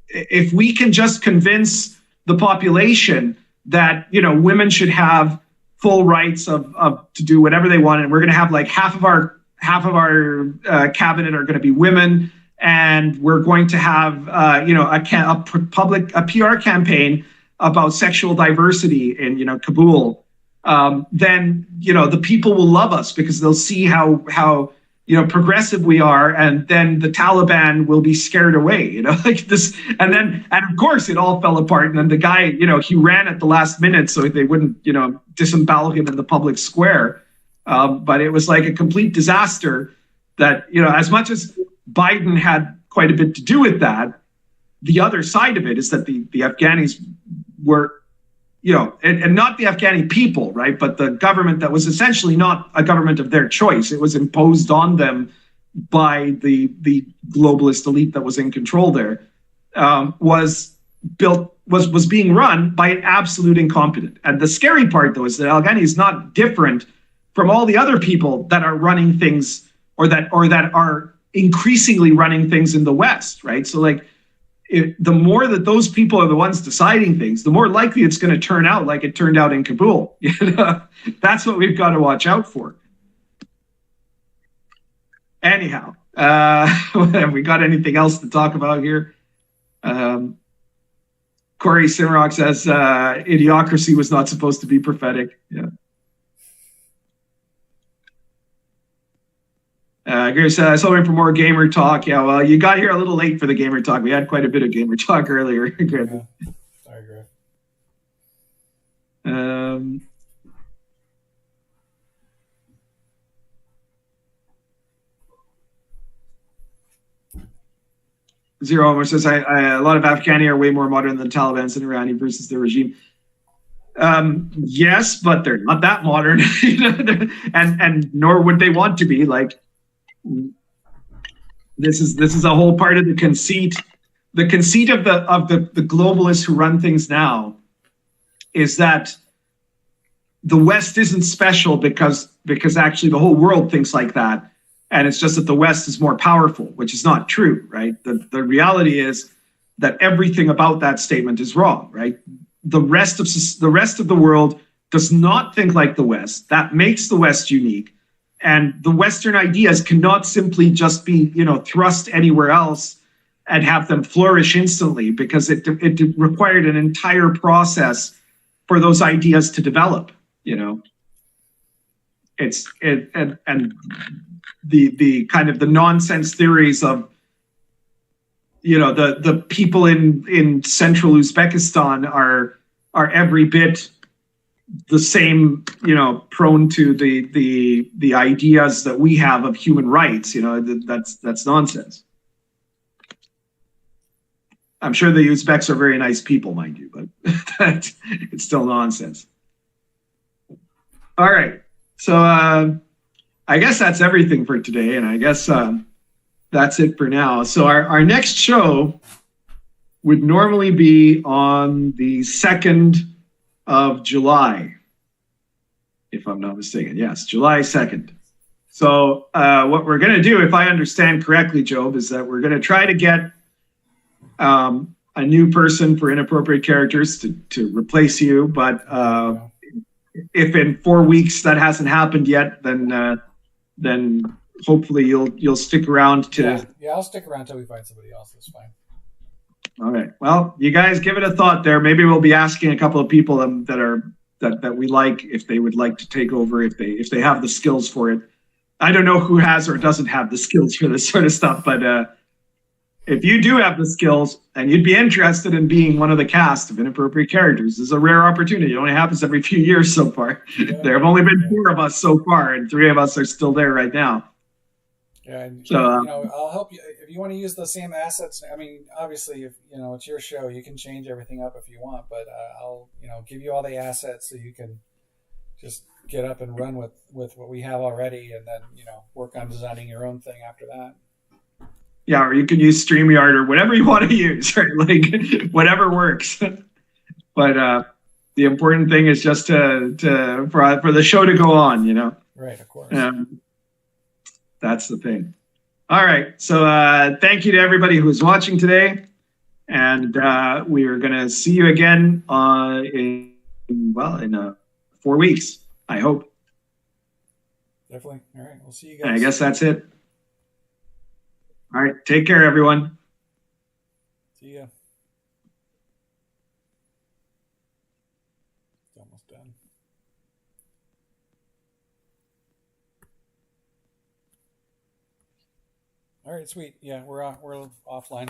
if we can just convince the population that women should have full rights of to do whatever they want, and we're going to have like half of our cabinet are going to be women, and we're going to have a PR campaign about sexual diversity in Kabul, then the people will love us because they'll see how progressive we are, and then the Taliban will be scared away, like this. And of course it all fell apart. And then the guy, he ran at the last minute so they wouldn't, disembowel him in the public square. But it was like a complete disaster that, as much as Biden had quite a bit to do with that, the other side of it is that the Afghanis were, and not the Afghani people, right? But the government that was essentially not a government of their choice. It was imposed on them by the globalist elite that was in control there, was being run by an absolute incompetent. And the scary part, though, is that Afghani is not different from all the other people that are running things or that are increasingly running things in the West, right? So like, the more that those people are the ones deciding things, the more likely it's going to turn out like it turned out in Kabul. That's what we've got to watch out for. Anyhow, have we got anything else to talk about here? Corey Simrock says idiocracy was not supposed to be prophetic. Yeah. Gary said, I was hoping for more gamer talk. Yeah, well, you got here a little late for the gamer talk. We had quite a bit of gamer talk earlier. Yeah. Sorry, Griff. Zero Homer says, a lot of Afghani are way more modern than the Taliban's and Irani versus their regime. Yes, but they're not that modern, and nor would they want to be. Like, this is a whole part of the conceit. The conceit of the globalists who run things now is that the West isn't special because actually the whole world thinks like that, and it's just that the West is more powerful, which is not true, right? The reality is that everything about that statement is wrong, right? The rest of the world does not think like the West. That makes the West unique. And the Western ideas cannot simply just be, thrust anywhere else and have them flourish instantly, because it required an entire process for those ideas to develop. And the kind of the nonsense theories of, the people in central Uzbekistan are every bit the same, prone to the ideas that we have of human rights. That's nonsense. I'm sure the Uzbeks are very nice people, mind you, but it's still nonsense. All right, so I guess that's everything for today, and I guess that's it for now. So our next show would normally be on the 2nd of July, if I'm not mistaken. Yes, July 2nd. So what we're going to do, if I understand correctly, Job, is that we're going to try to get a new person for inappropriate characters to replace you. But if in 4 weeks that hasn't happened yet, then hopefully you'll stick around to. Yeah, I'll stick around till we find somebody else. That's fine. All right. Well, you guys give it a thought there. Maybe we'll be asking a couple of people that we like if they would like to take over if they have the skills for it. I don't know who has or doesn't have the skills for this sort of stuff, but if you do have the skills and you'd be interested in being one of the cast of inappropriate characters, this is a rare opportunity. It only happens every few years so far. Yeah. There have only been 4 of us so far, and 3 of us are still there right now. Yeah, and, so I'll help you if you want to use the same assets. I mean, obviously, if it's your show, you can change everything up if you want, but I'll give you all the assets so you can just get up and run with what we have already, and then work on designing your own thing after that. Yeah, or you can use StreamYard or whatever you want to use, right? Like whatever works. But the important thing is just for the show to go on, Right, of course. That's the thing. All right. So thank you to everybody who is watching today. And we are going to see you again in 4 weeks, I hope. Definitely. All right. We'll see you guys. I guess that's it. All right. Take care, everyone. See ya. It's almost done. All right, sweet. Yeah, we're offline.